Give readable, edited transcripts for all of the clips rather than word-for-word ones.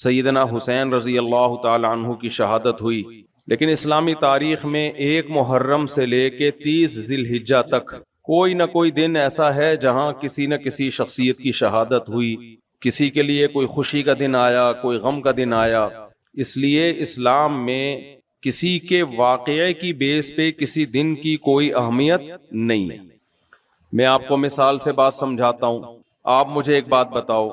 سیدنا حسین رضی اللہ تعالی عنہ کی شہادت ہوئی، لیکن اسلامی تاریخ میں 1 محرم سے لے کے 30 ذی الحجہ تک کوئی نہ کوئی دن ایسا ہے جہاں کسی نہ کسی شخصیت کی شہادت ہوئی، کسی کے لیے کوئی خوشی کا دن آیا، کوئی غم کا دن آیا۔ اس لیے اسلام میں کسی کے واقعے کی بیس پہ کسی دن کی کوئی اہمیت نہیں ہے۔ میں آپ کو مثال سے بات سمجھاتا ہوں۔ آپ مجھے ایک بات بتاؤ،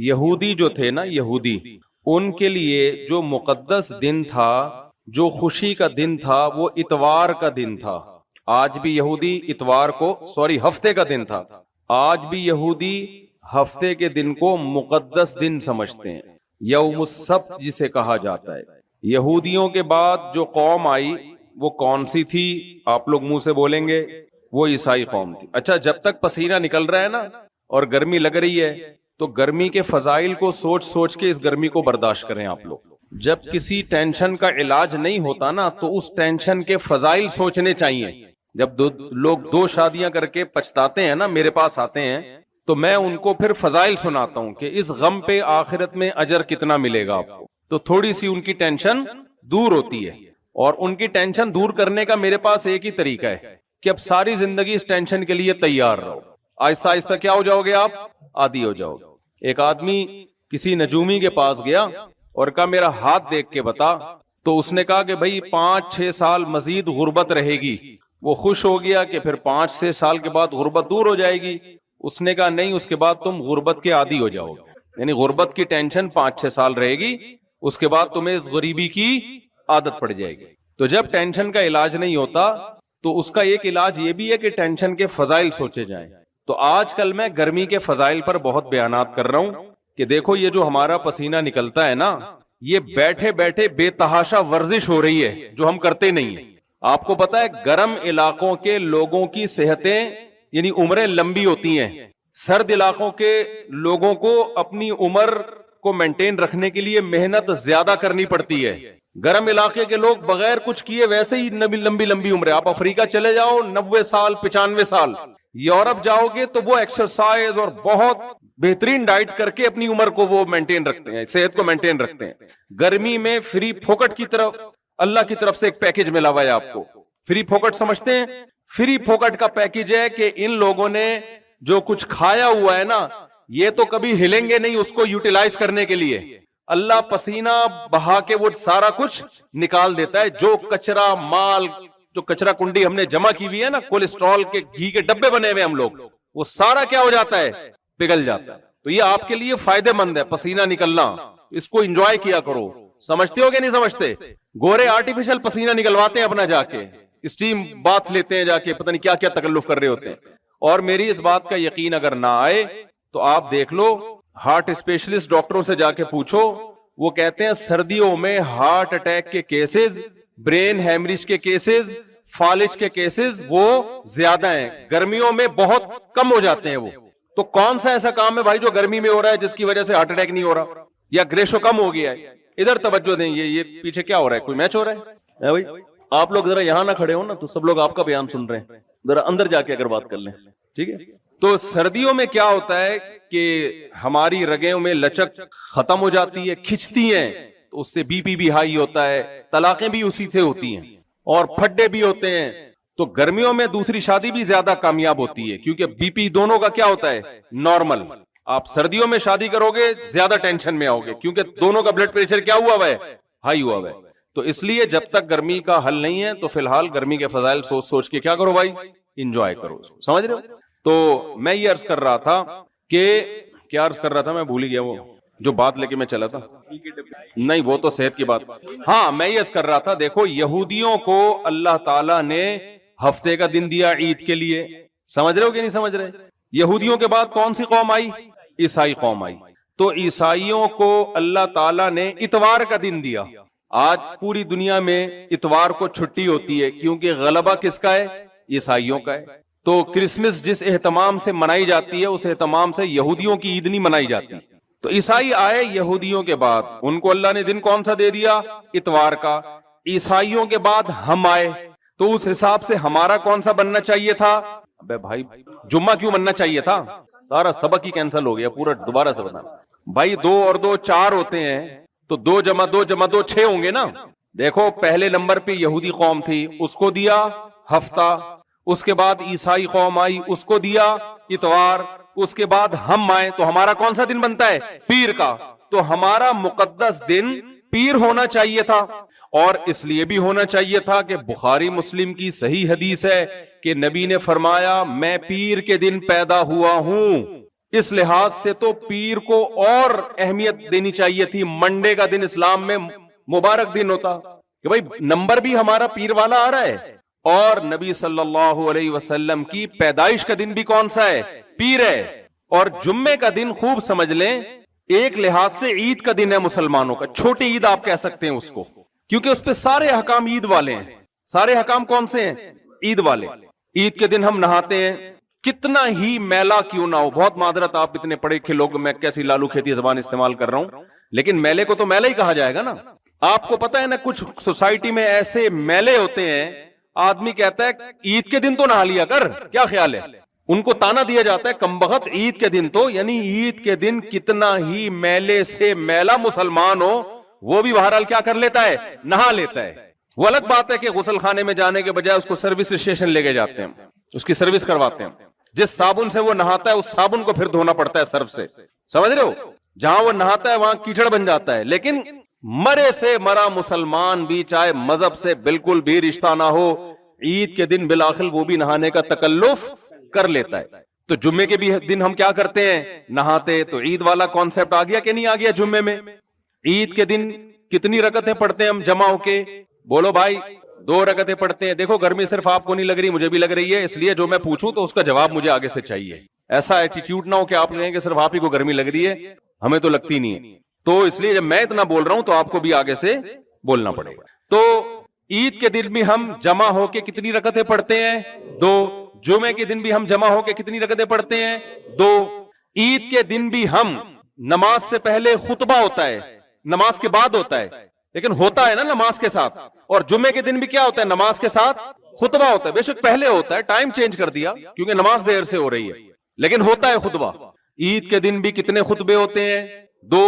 یہودی جو تھے نا، یہودی، ان کے لیے جو مقدس دن تھا، جو خوشی کا دن تھا، وہ اتوار کا دن تھا۔ آج بھی یہودی اتوار کو ہفتے کا دن تھا۔ آج بھی یہودی ہفتے کے دن کو مقدس دن سمجھتے ہیں، یوم السبت جسے کہا جاتا ہے۔ یہودیوں کے بعد جو قوم آئی وہ کون سی تھی؟ آپ لوگ منہ سے بولیں گے وہ عیسائی قوم تھی۔ اچھا، جب تک پسینہ نکل رہا ہے نا اور گرمی لگ رہی ہے تو گرمی کے فضائل کو سوچ سوچ کے اس گرمی کو برداشت کریں آپ لوگ۔ جب کسی ٹینشن کا علاج نہیں ہوتا نا تو اس ٹینشن کے فضائل سوچنے چاہیے۔ جب لوگ 2 شادیاں کر کے پچھتاتے ہیں نا، میرے پاس آتے ہیں تو میں ان کو پھر فضائل سناتا ہوں کہ اس غم پہ آخرت میں اجر کتنا ملے گا آپ کو، تو تھوڑی سی ان کی ٹینشن دور ہوتی ہے۔ اور ان کی ٹینشن دور کرنے کا میرے پاس ایک ہی طریقہ ہے کہ اب ساری زندگی اس ٹینشن کے لیے تیار رہو۔ آہستہ آہستہ کیا ہو جاؤ گے آپ؟ عادی ہو جاؤ گے۔ ایک آدمی کسی نجومی کے پاس گیا اور کہا میرا ہاتھ دیکھ کے بتا، تو اس نے کہا کہ بھائی 5-6 سال مزید غربت رہے گی۔ وہ خوش ہو گیا کہ پھر 5-6 سال کے بعد غربت دور ہو جائے گی۔ اس نے کہا نہیں، اس کے بعد تم غربت کے عادی ہو جاؤ گے، یعنی غربت کی ٹینشن 5-6 سال رہے گی، اس کے بعد تمہیں اس غریبی کی عادت پڑ جائے گی۔ تو جب ٹینشن کا علاج نہیں ہوتا تو اس کا ایک علاج یہ بھی ہے کہ ٹینشن کے فضائل سوچے جائیں۔ تو آج کل میں گرمی کے فضائل پر بہت بیانات کر رہا ہوں کہ دیکھو یہ جو ہمارا پسینہ نکلتا ہے نا، یہ بیٹھے بیٹھے بے تحاشا ورزش ہو رہی ہے جو ہم کرتے نہیں ہیں۔ آپ کو پتا ہے گرم علاقوں کے لوگوں کی صحتیں یعنی عمریں لمبی ہوتی ہیں، سرد علاقوں کے لوگوں کو اپنی عمر کو مینٹین رکھنے کے لیے محنت زیادہ کرنی پڑتی ہے۔ گرم علاقے کے لوگ بغیر کچھ کیے ویسے ہی لمبی عمریں۔ آپ افریقہ چلے جاؤ 90 سال 95 سال، یورپ جاؤ گے تو وہ ایکسرسائز اور بہت بہترین ڈائٹ کر کے اپنی عمر کو وہ مینٹین رکھتے ہیں، صحت کو مینٹین رکھتے ہیں۔ گرمی میں فری پھوکٹ کی طرف اللہ کی طرف سے ایک پیکج ملا ہوا ہے آپ کو۔ فری پھوکٹ سمجھتے ہیں؟ فری پھوکٹ کا پیکج ہے کہ ان لوگوں نے جو کچھ کھایا ہوا ہے نا، یہ تو کبھی ہلیں گے نہیں اس کو یوٹیلائز کرنے کے لیے۔ اللہ پسینہ بہا کے وہ سارا کچھ نکال دیتا ہے۔ جو کچرا مال، جو کچرا کنڈی ہم نے جمع کی ہوئی ہے نا، کولیسٹرول کے گھی کے ڈبے بنے ہوئے ہم لوگ، وہ سارا کیا ہو جاتا ہے؟ پگھل جاتا ہے۔ تو یہ آپ کے لیے فائدہ مند ہے پسینہ نکلنا، اس کو انجوائے کیا کرو۔ سمجھتے ہو کہ نہیں سمجھتے؟ گورے آرٹیفیشل پسینہ نکلواتے ہیں اپنا، جا کے اسٹیم باتھ لیتے ہیں، جا کے پتہ نہیں کیا کیا تکلف کر رہے ہوتے ہیں۔ اور میری اس بات کا یقین اگر نہ آئے تو آپ دیکھ لو، ہارٹ اسپیشلسٹ ڈاکٹروں سے جا کے پوچھو، وہ کہتے ہیں سردیوں میں ہارٹ اٹیک کے کیسز، برین ہیمریج کے کیسز، فالج کے کیسز وہ زیادہ ہیں، گرمیوں میں بہت کم ہو جاتے ہیں وہ۔ تو کون سا ایسا کام ہے بھائی جو گرمی میں ہو رہا ہے جس کی وجہ سے ہارٹ اٹیک نہیں ہو رہا یا گریشو کم ہو گیا ہے؟ ادھر توجہ دیں، یہ پیچھے کیا ہو رہا ہے؟ کوئی میچ ہو رہا ہے بھائی؟ آپ لوگ ذرا یہاں نہ کھڑے ہو نا تو سب لوگ آپ کا بیان سن رہے ہیں، ذرا اندر جا کے اگر بات کر لیں، ٹھیک ہے؟ تو سردیوں میں کیا ہوتا ہے کہ ہماری رگوں میں لچک ختم ہو جاتی ہے، کھچتی ہیں، تو اس سے بی پی بھی ہائی ہوتا ہے، طلاقیں بھی اسی سے ہوتی ہیں اور پھڈے بھی ہوتے ہیں۔ تو گرمیوں میں دوسری شادی بھی زیادہ کامیاب ہوتی ہے کیونکہ بی پی دونوں کا کیا ہوتا ہے؟ نارمل۔ آپ سردیوں میں شادی کرو گے زیادہ ٹینشن میں آؤ گے کیونکہ دونوں کا بلڈ پریشر کیا ہوا ہے؟ ہائی ہوا ہے۔ تو اس لیے جب تک گرمی کا حل نہیں ہے تو فی الحال گرمی کے فضائل سوچ سوچ کے کیا کرو بھائی؟ انجوائے کرو، سمجھ رہے ہو؟ تو میں یہ عرض کر رہا تھا کہ کیا عرض کر رہا تھا، میں بھول ہی گیا، وہ جو بات لے کے میں چلا تھا، نہیں وہ تو صحت کی بات۔ ہاں میں یہ عرض کر رہا تھا، دیکھو یہودیوں کو اللہ تعالیٰ نے ہفتے کا دن دیا عید کے لیے، سمجھ رہے ہو کہ نہیں سمجھ رہے؟ یہودیوں کے بعد کون سی قوم آئی؟ عیسائی قوم آئی۔ تو عیسائیوں کو اللہ تعالیٰ نے اتوار کا دن دیا۔ آج پوری دنیا میں اتوار کو چھٹی ہوتی ہے کیونکہ غلبہ کس کا ہے؟ عیسائیوں کا ہے۔ تو کرسمس جس اہتمام سے منائی جاتی ہے اس اہتمام سے یہودیوں کی عید نہیں منائی جاتی۔ تو عیسائی آئے یہودیوں کے بعد، ان کو اللہ نے دن کون سا دے دیا؟ اتوار کا۔ عیسائیوں کے بعد ہم آئے تو اس حساب سے ہمارا کون سا بننا چاہیے تھا؟ ابے بھائی جمعہ کیوں بننا چاہیے تھا؟ سارا سبق ہی کینسل ہو گیا، پورا دوبارہ سے بتانا۔ بھائی 2 اور 2 4 ہوتے ہیں، تو 2 جمع 2 جمع 2 6 ہوں گے نا. دیکھو پہلے نمبر پہ یہودی قوم تھی, اس کو دیا ہفتہ, اس کے بعد عیسائی قوم آئی, اس کو دیا اتوار, اس کے بعد ہم آئے تو ہمارا کون سا دن بنتا ہے؟ پیر کا. تو ہمارا مقدس دن پیر ہونا چاہیے تھا, اور اس لیے بھی ہونا چاہیے تھا کہ بخاری مسلم کی صحیح حدیث ہے کہ نبی نے فرمایا میں پیر کے دن پیدا ہوا ہوں. اس لحاظ سے تو پیر کو اور اہمیت دینی چاہیے تھی. منڈے کا دن اسلام میں مبارک دن ہوتا کہ بھائی نمبر بھی ہمارا پیر والا آ رہا ہے, اور نبی صلی اللہ علیہ وسلم کی پیدائش کا دن بھی کون سا ہے؟ پیر ہے. اور جمعے کا دن خوب سمجھ لیں, ایک لحاظ سے عید کا دن ہے مسلمانوں کا, چھوٹی عید آپ کہہ سکتے ہیں اس کو, کیونکہ اس پہ سارے احکام عید والے ہیں. سارے احکام کون سے ہیں؟ عید والے. عید کے دن ہم نہاتے ہیں, کتنا ہی میلا کیوں نہ ہو. بہت معذرت, آپ اتنے پڑھے لکھے لوگ, میں کیسی لالو کھیتی زبان استعمال کر رہا ہوں, لیکن میلے کو تو میلہ ہی کہا جائے گا نا. آپ کو پتا ہے نا, کچھ سوسائٹی میں ایسے میلے ہوتے ہیں, آدمی کہتا ہے عید کے دن تو نہا لیا کر, کیا خیال ہے؟ ان کو تانا دیا جاتا ہے کمبخت عید کے دن تو, یعنی عید کے دن کتنا ہی میلے سے میلا مسلمان ہو وہ بھی بہرحال کیا کر لیتا ہے؟ نہا لیتا ہے. وہ الگ بات ہے کہ غسل خانے میں جانے کے بجائے اس کو سروس اسٹیشن لے کے جاتے ہیں, اس کی سروس کرواتے ہیں. جس صابن سے وہ نہاتا ہے اس صابن کو پھر دھونا پڑتا ہے سرف سے, سمجھ رہے ہو؟ جہاں وہ نہاتا ہے وہاں کیچڑ بن جاتا ہے. لیکن مرے سے مرا مسلمان بھی, چاہے مذہب سے بالکل بھی رشتہ نہ ہو, عید کے دن بالآخر وہ بھی نہانے کا تکلف کر لیتا ہے. تو جمعے کے بھی دن ہم کیا کرتے ہیں؟ نہاتے. تو عید والا کانسیپٹ آ گیا کہ نہیں آ گیا جمعے میں؟ عید کے دن کتنی رکعتیں پڑھتے ہیں ہم جمع ہو کے؟ بولو بھائی, 2 رکعتیں پڑھتے ہیں. دیکھو گرمی صرف آپ کو نہیں لگ رہی, مجھے بھی لگ رہی ہے, اس لیے جو میں پوچھوں تو اس کا جواب مجھے آگے سے چاہیے. ایسا ایٹیٹیوڈ نہ ہو کہ آپ کہیں کہ صرف آپ ہی کو گرمی لگ رہی ہے, ہمیں تو لگتی نہیں ہے. تو اس لیے جب میں اتنا بول رہا ہوں تو آپ کو بھی آگے سے بولنا پڑے گا. تو عید کے دن بھی ہم جمع ہو کے کتنی رکعتیں پڑھتے ہیں؟ 2. جمعے کے دن بھی ہم جمع ہو کے کتنی رکعتیں پڑھتے ہیں؟ 2. عید کے دن بھی ہم, نماز سے پہلے خطبہ ہوتا ہے, نماز کے بعد ہوتا ہے, لیکن ہوتا ہے نا نماز کے ساتھ. اور جمعے کے دن بھی کیا ہوتا ہے؟ نماز کے ساتھ خطبہ ہوتا ہے. بے شک پہلے ہوتا ہے, ٹائم چینج کر دیا کیونکہ نماز دیر سے ہو رہی ہے, لیکن ہوتا ہے خطبہ. عید کے دن بھی کتنے خطبے ہوتے ہیں؟ 2.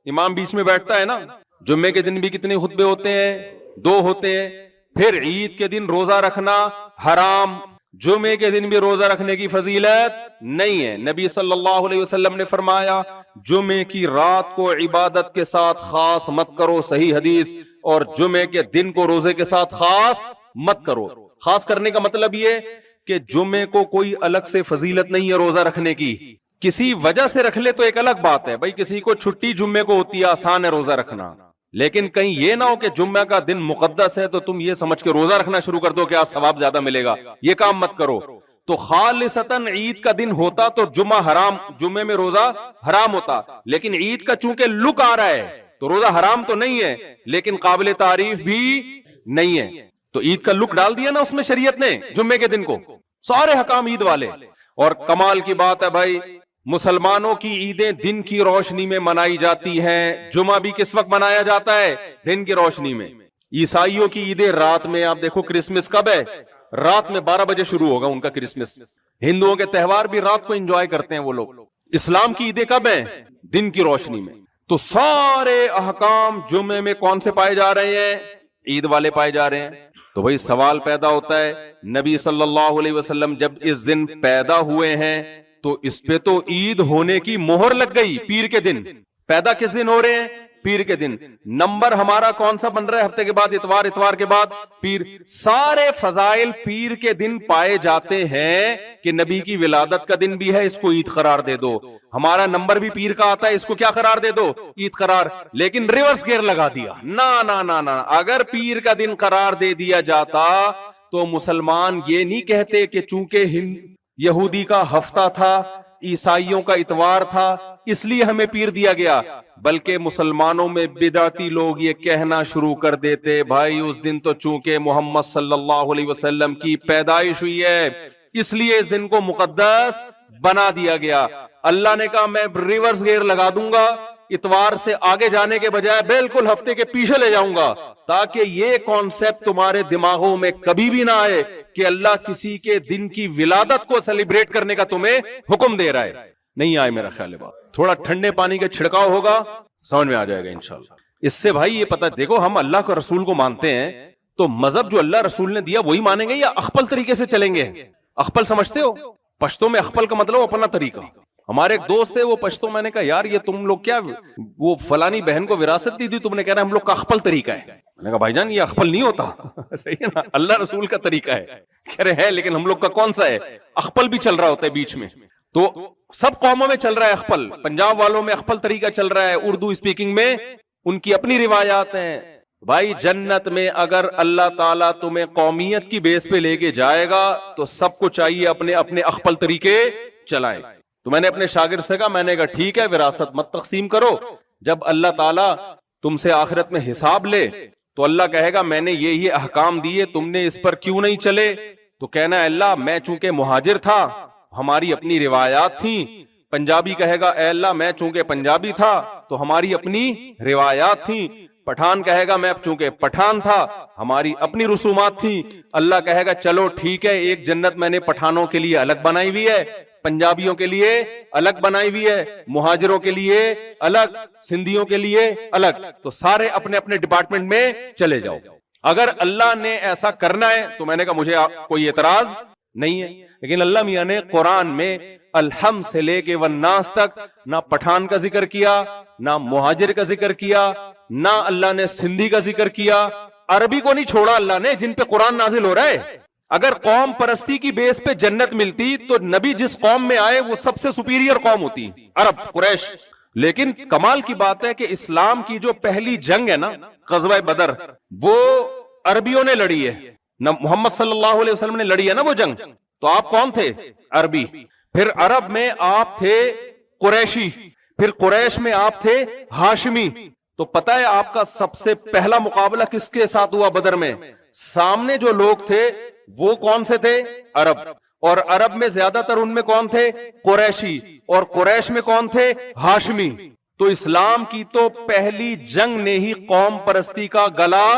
امام بیچ میں بیٹھتا ہے نا. جمعے کے دن بھی کتنے خطبے ہوتے ہیں؟ 2 ہوتے ہیں. پھر عید کے دن روزہ رکھنا حرام, جمعے کے دن بھی روزہ رکھنے کی فضیلت نہیں ہے. نبی صلی اللہ علیہ وسلم نے فرمایا جمعے کی رات کو عبادت کے ساتھ خاص مت کرو, صحیح حدیث, اور جمعے کے دن کو روزے کے ساتھ خاص مت کرو. خاص کرنے کا مطلب یہ کہ جمعے کو کوئی الگ سے فضیلت نہیں ہے روزہ رکھنے کی. کسی وجہ سے رکھ لے تو ایک الگ بات ہے, بھائی کسی کو چھٹی جمعے کو ہوتی ہے, آسان ہے روزہ رکھنا, لیکن کہیں یہ نہ ہو کہ جمعہ کا دن مقدس ہے تو تم یہ سمجھ کے روزہ رکھنا شروع کر دو کہ آج ثواب زیادہ ملے گا. یہ کام مت کرو. تو خالصتاً عید کا دن ہوتا تو جمعے میں روزہ حرام ہوتا, لیکن عید کا چونکہ لک آ رہا ہے تو روزہ حرام تو نہیں ہے, لیکن قابل تعریف بھی نہیں ہے. تو عید کا لک ڈال دیا نا اس میں شریعت نے جمعے کے دن کو, سارے حکام عید والے. اور کمال کی بات ہے بھائی, مسلمانوں کی عیدیں دن کی روشنی میں منائی جاتی ہیں. جمعہ بھی کس وقت منایا جاتا ہے؟ دن کی روشنی میں. عیسائیوں کی عیدیں رات میں. آپ دیکھو کرسمس کب ہے؟ رات میں 12 بجے شروع ہوگا ان کا کرسمس. ہندوؤں کے تہوار بھی رات کو انجوائے کرتے ہیں وہ لوگ. اسلام کی عیدیں کب ہیں؟ دن کی روشنی میں. تو سارے احکام جمعے میں کون سے پائے جا رہے ہیں؟ عید والے پائے جا رہے ہیں. تو بھائی سوال پیدا ہوتا ہے, نبی صلی اللہ علیہ وسلم جب اس دن پیدا ہوئے ہیں تو اس پہ تو عید ہونے کی مہر لگ گئی. پیر کے دن پیدا کس دن ہو رہے ہیں؟ پیر کے دن. نمبر ہمارا کون سا بن رہا ہے؟ ہفتے کے بعد اتوار, اتوار کے بعد پیر. سارے فضائل پیر کے دن پائے جاتے ہیں کہ نبی کی ولادت کا دن بھی ہے, اس کو عید قرار دے دو. ہمارا نمبر بھی پیر کا آتا ہے, اس کو کیا قرار دے دو؟ عید قرار. لیکن ریورس گیئر لگا دیا. نا, اگر پیر کا دن قرار دے دیا جاتا تو مسلمان یہ نہیں کہتے کہ چونکہ یہودی کا ہفتہ تھا, عیسائیوں کا اتوار تھا, اس لیے ہمیں پیر دیا گیا, بلکہ مسلمانوں میں بدعتی لوگ یہ کہنا شروع کر دیتے بھائی اس دن تو چونکہ محمد صلی اللہ علیہ وسلم کی پیدائش ہوئی ہے اس لیے اس دن کو مقدس بنا دیا گیا. اللہ نے کہا میں ریورس گیئر لگا دوں گا, اتوار سے آگے جانے کے بجائے بالکل ہفتے کے پیچھے لے جاؤں گا, تاکہ یہ کانسیپٹ تمہارے دماغوں میں کبھی بھی نہ آئے کہ اللہ کسی کے دن کی ولادت کو سیلیبریٹ کرنے کا تمہیں حکم دے رہا ہے. نہیں آئے میرا خیال ہے بات. تھوڑا ٹھنڈے پانی کا چھڑکاؤ ہوگا, سمجھ میں آ جائے گا انشاءاللہ. اس سے بھائی یہ پتہ دیکھو، ہم اللہ کو رسول کو مانتے ہیں تو مذہب جو اللہ رسول نے دیا وہی مانیں گے یا اخپل طریقے سے چلیں گے؟ اخپل سمجھتے ہو؟ پشتو میں اخپل کا مطلب اپنا طریقہ. ہمارے ایک دوست ہے وہ پشتو، میں نے کہا یار یہ تم لوگ کیا وہ فلانی بہن کو وراثت دی تھی، تم نے کہہ رہا ہم لوگ کا اخپل طریقہ ہے. میں نے کہا بھائی جان یہ اخپل نہیں ہوتا. صحیح ہے نا، اللہ رسول کا طریقہ ہے. کہہ رہے ہیں لیکن ہم لوگ کا کون سا ہے؟ اخپل بھی چل رہا ہوتا ہے بیچ میں. تو سب قوموں میں چل رہا ہے اخپل، پنجاب والوں میں اخپل طریقہ چل رہا ہے، اردو اسپیکنگ میں ان کی اپنی روایات ہیں. بھائی جنت میں اگر اللہ تعالیٰ تمہیں قومیت کی بیس پہ لے کے جائے گا تو سب کو چاہیے اپنے اپنے اخپل طریقے چلائیں. تو میں نے اپنے شاگرد سے کہا، میں نے کہا ٹھیک ہے وراثت مت تقسیم کرو، جب اللہ تعالیٰ تم سے آخرت میں حساب لے تو اللہ کہے گا میں نے یہ احکام دیے تم نے اس پر کیوں نہیں چلے؟ تو کہنا ہے اللہ میں چونکہ مہاجر تھا ہماری اپنی روایات تھیں. پنجابی کہے گا اے اللہ میں چونکہ پنجابی تھا تو ہماری اپنی روایات تھیں. پٹھان کہے گا میں چونکہ پٹھان تھا ہماری اپنی رسومات تھیں. اللہ کہے گا چلو ٹھیک ہے، ایک جنت میں نے پٹھانوں کے لیے الگ بنائی ہوئی ہے، پنجابیوں کے لیے الگ بنائی ہوئی ہے، مہاجروں کے لیے الگ، سندھیوں کے لیے الگ. تو سارے اپنے اپنے ڈپارٹمنٹ میں چلے جاؤ. اگر اللہ نے ایسا کرنا ہے تو میں نے کہا مجھے کوئی اعتراض نہیں ہے. لیکن اللہ میاں نے قرآن میں الحم سے لے کے والناس تک نہ پٹھان کا ذکر کیا، نہ مہاجر کا ذکر کیا، نہ اللہ نے سندھی کا ذکر کیا. عربی کو نہیں چھوڑا اللہ نے جن پہ قرآن نازل ہو رہا ہے. اگر قوم پرستی کی بیس پہ جنت ملتی تو نبی جس قوم میں آئے وہ سب سے سپیریئر قوم ہوتی، عرب، قریش. لیکن کمال کی بات ہے کہ اسلام کی جو پہلی جنگ ہے نا غزوہ بدر، وہ عربیوں نے لڑی ہے، نہ محمد صلی اللہ علیہ وسلم نے لڑی ہے نا وہ جنگ. تو آپ کون تھے؟ عربی. پھر عرب میں آپ تھے قریشی، پھر قریش میں آپ تھے ہاشمی. تو پتہ ہے آپ کا سب سے پہلا مقابلہ کس کے ساتھ ہوا بدر میں؟ سامنے جو لوگ تھے وہ کون سے تھے؟ عرب. اور عرب میں زیادہ تر ان میں کون تھے؟ قریشی. اور قریش میں کون تھے؟ ہاشمی. تو اسلام کی تو پہلی جنگ نے ہی قوم پرستی کا گلا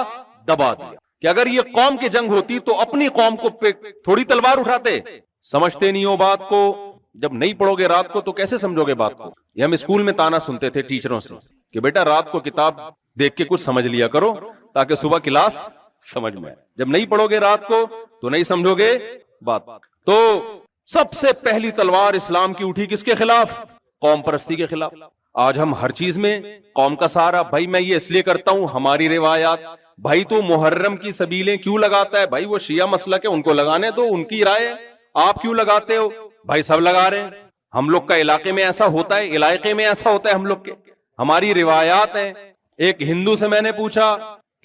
دبا دیا کہ اگر یہ قوم کی جنگ ہوتی تو اپنی قوم کو تھوڑی تلوار اٹھاتے. سمجھتے نہیں ہو بات کو. جب نہیں پڑھو گے رات کو تو کیسے سمجھو گے بات کو؟ یہ ہم اسکول میں تانا سنتے تھے ٹیچروں سے کہ بیٹا رات کو کتاب دیکھ کے کچھ سمجھ لیا کرو تاکہ صبح کلاس سمجھ میں. جب نہیں پڑھو گے رات کو تو نہیں سمجھو گے بات. تو سب سے پہلی تلوار اسلام کی اٹھی کس کے خلاف؟ قوم پرستی کے خلاف. آج ہم ہر چیز میں قوم کا سہارا، بھائی میں یہ اس لیے کرتا ہوں ہماری روایات. بھائی تو محرم کی سبیلیں کیوں لگاتا ہے؟ بھائی وہ شیعہ مسلک ہے ان کو لگانے دو، ان کی رائے ہے. آپ کیوں لگاتے ہو؟ بھائی سب لگا رہے ہیں. ہم لوگ کا علاقے میں ایسا ہوتا ہے، علاقے میں ایسا ہوتا ہے، ہم لوگ کے ہماری روایات ہیں. ایک ہندو سے میں نے پوچھا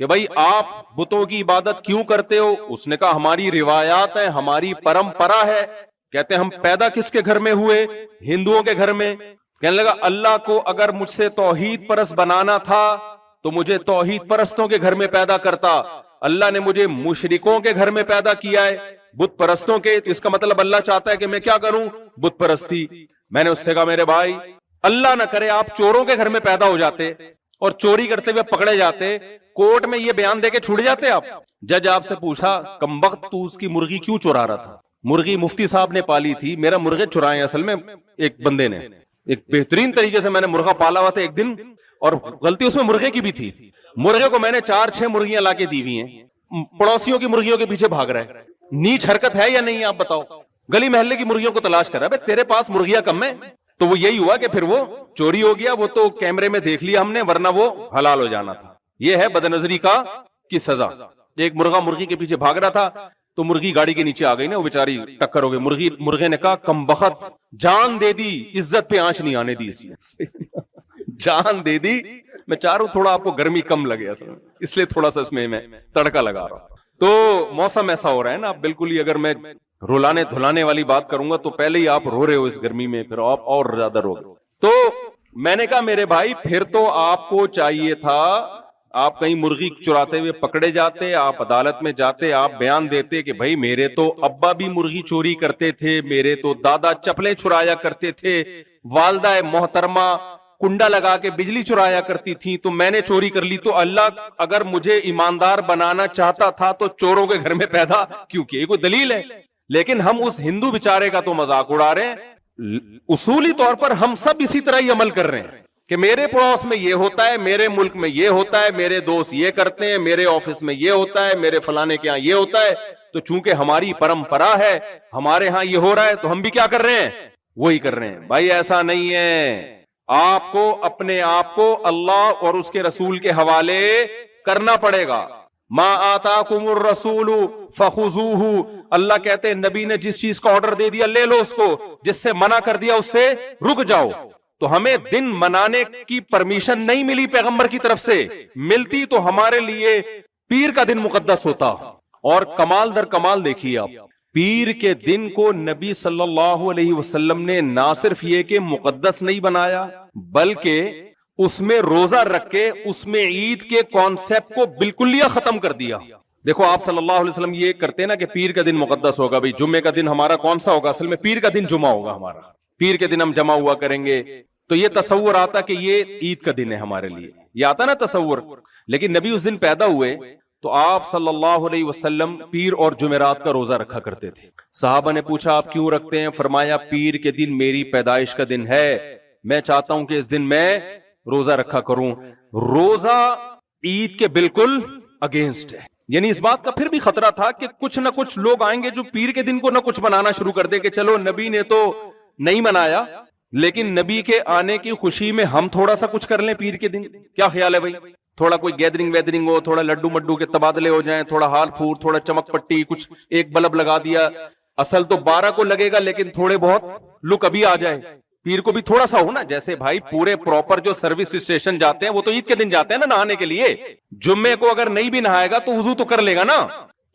کہ بھائی آپ بتوں کی عبادت کیوں کرتے ہو؟ اس نے کہا ہماری روایات ہیں، ہماری پرمپرا ہے. کہتے ہیں ہم پیدا کس کے گھر میں ہوئے؟ ہندوؤں کے گھر میں. کہنے لگا اللہ کو اگر مجھ سے توحید پرست بنانا تھا تو مجھے توحید پرستوں کے گھر میں پیدا کرتا. اللہ نے مجھے مشرکوں کے گھر میں پیدا کیا ہے، بت پرستوں کے. تو اس کا مطلب اللہ چاہتا ہے کہ میں کیا کروں؟ بت پرستی. میں نے اس سے کہا میرے بھائی اللہ نہ کرے آپ چوروں کے گھر میں پیدا ہو جاتے اور چوری کرتے ہوئے پکڑے جاتے، کورٹ میں یہ بیان دے کے چھوڑ جاتے آپ. جج آپ سے پوچھا کمبخت تو اس کی مرغی کیوں چورا رہا تھا؟ مرغی مفتی صاحب نے پالی تھی، میرا مرغے چرائے اصل میں ایک بندے نے. ایک بہترین طریقے سے میں نے مرغا پالا ہوا تھا ایک دن، اور غلطی اس میں مرغے کی بھی تھی. مرغے کو میں نے 4-6 مرغیاں لا کے دی ہوئی ہیں، پڑوسیوں کی مرغیوں کے پیچھے بھاگ رہا ہے. نیچ حرکت ہے یا نہیں آپ بتاؤ؟ گلی محلے کی مرغیوں کو تلاش کر رہا ہے. تیرے پاس مرغیاں کم ہے. تو وہ یہی ہوا کہ پھر وہ چوری ہو گیا، وہ تو کیمرے میں دیکھ لیا ہم نے، ورنہ وہ حلال ہو جانا تھا. یہ ہے بدنظری کی سزا. ایک مرغا مرغی کے پیچھے بھاگ رہا تھا تو مرغی گاڑی کے نیچے آ گئی نا، وہ بیچاری ٹکر ہو گئی. مرغے نے کہا کم بخت جان دے دی، عزت پہ آنچ نہیں آنے دی. جان دے دی. میں چاہ رہا ہوں تھوڑا آپ کو گرمی کم لگے اصل میں، اس لیے تھوڑا سا اس میں تڑکا لگا رہا ہوں. تو موسم ایسا ہو رہا ہے نا، آپ بالکل ہی اگر میں رلانے دھلانے والی بات کروں گا تو پہلے ہی آپ رو رہے ہو اس گرمی میں، پھر آپ اور زیادہ رو گے. تو میں نے کہا میرے بھائی پھر تو آپ کو چاہیے تھا، آپ کہیں مرغی چراتے ہوئے پکڑے جاتے، آپ عدالت میں جاتے، آپ بیان دیتے کہ بھائی میرے تو ابا بھی مرغی چوری کرتے تھے، میرے تو دادا چپلیں چرایا کرتے تھے، والدہ محترمہ کنڈا لگا کے بجلی چرایا کرتی تھی، تو میں نے چوری کر لی. تو اللہ اگر مجھے ایماندار بنانا چاہتا تھا تو چوروں کے گھر میں پیدا کیوں کیا؟ یہ کوئی دلیل ہے؟ لیکن ہم اس ہندو بیچارے کا تو مذاق اڑا رہے ہیں. اصولی طور پر ہم سب اسی طرح ہی عمل کر رہے ہیں. کہ میرے پڑوس میں یہ ہوتا ہے, میرے ملک میں یہ ہوتا ہے, میرے دوست یہ کرتے ہیں, میرے آفس میں یہ ہوتا ہے, میرے فلانے کے ہاں یہ ہوتا ہے, تو چونکہ ہماری پرمپرا ہے, ہمارے ہاں یہ ہو رہا ہے, تو ہم بھی کیا کر رہے ہیں, وہی کر رہے ہیں. بھائی ایسا نہیں ہے, آپ کو اپنے آپ کو اللہ اور اس کے رسول کے حوالے کرنا پڑے گا. ما آتاکم الرسول فخذوہ, اللہ کہتے ہیں نبی نے جس چیز کا آرڈر دے دیا لے لو اس کو, جس سے منع کر دیا اس سے رک جاؤ. تو ہمیں دن منانے کی پرمیشن نہیں ملی پیغمبر کی طرف سے, ملتی تو ہمارے لیے پیر کا دن مقدس ہوتا. اور کمال در کمال دیکھیے آپ, پیر کے دن کو نبی صلی اللہ علیہ وسلم نے نہ صرف یہ کہ مقدس نہیں بنایا, بلکہ اس میں روزہ رکھ کے اس میں عید کے کانسیپٹ کو بالکل ختم کر دیا. دیکھو آپ صلی اللہ علیہ وسلم یہ کرتے نا کہ پیر کا دن مقدس ہوگا, بھئی جمعے کا دن ہمارا کون سا ہوگا, اصل میں پیر کا دن جمعہ ہوگا ہمارا, پیر کے دن ہم جمع ہوا کریں گے. تو یہ تصور آتا کہ یہ عید کا دن ہے ہمارے لیے, یہ آتا نا تصور. لیکن نبی اس دن پیدا ہوئے تو آپ صلی اللہ علیہ وسلم پیر اور جمعرات کا روزہ رکھا کرتے تھے. صحابہ نے پوچھا آپ کیوں رکھتے ہیں, فرمایا پیر کے دن میری پیدائش کا دن ہے, میں چاہتا ہوں کہ اس دن میں روزہ رکھا کروں. روزہ عید کے بالکل اگینسٹ ہے, یعنی اس بات کا پھر بھی خطرہ تھا کہ کچھ نہ کچھ لوگ آئیں گے جو پیر کے دن کو نہ کچھ بنانا شروع کر دے کہ چلو نبی نے تو نہیں منایا, لیکن نبی کے آنے کی خوشی میں ہم تھوڑا سا کچھ کر لیں پیر کے دن. کیا خیال ہے بھائی, تھوڑا کوئی گیدرنگ ویدرنگ ہو, تھوڑا لڈو مڈو کے تبادلے ہو جائیں, تھوڑا ہال پھور, تھوڑا چمک پٹی, کچھ ایک بلب لگا دیا, اصل تو 12 کو لگے گا لیکن تھوڑے بہت لک ابھی آ جائے. پیر کو بھی تھوڑا سا ہو نا, جیسے بھائی پورے پراپر جو سروس اسٹیشن جاتے ہیں وہ تو عید کے دن جاتے ہیں نا نہانے کے لیے, جمعے کو اگر نہیں بھی نہائے گا تو وضو تو کر لے گا نا.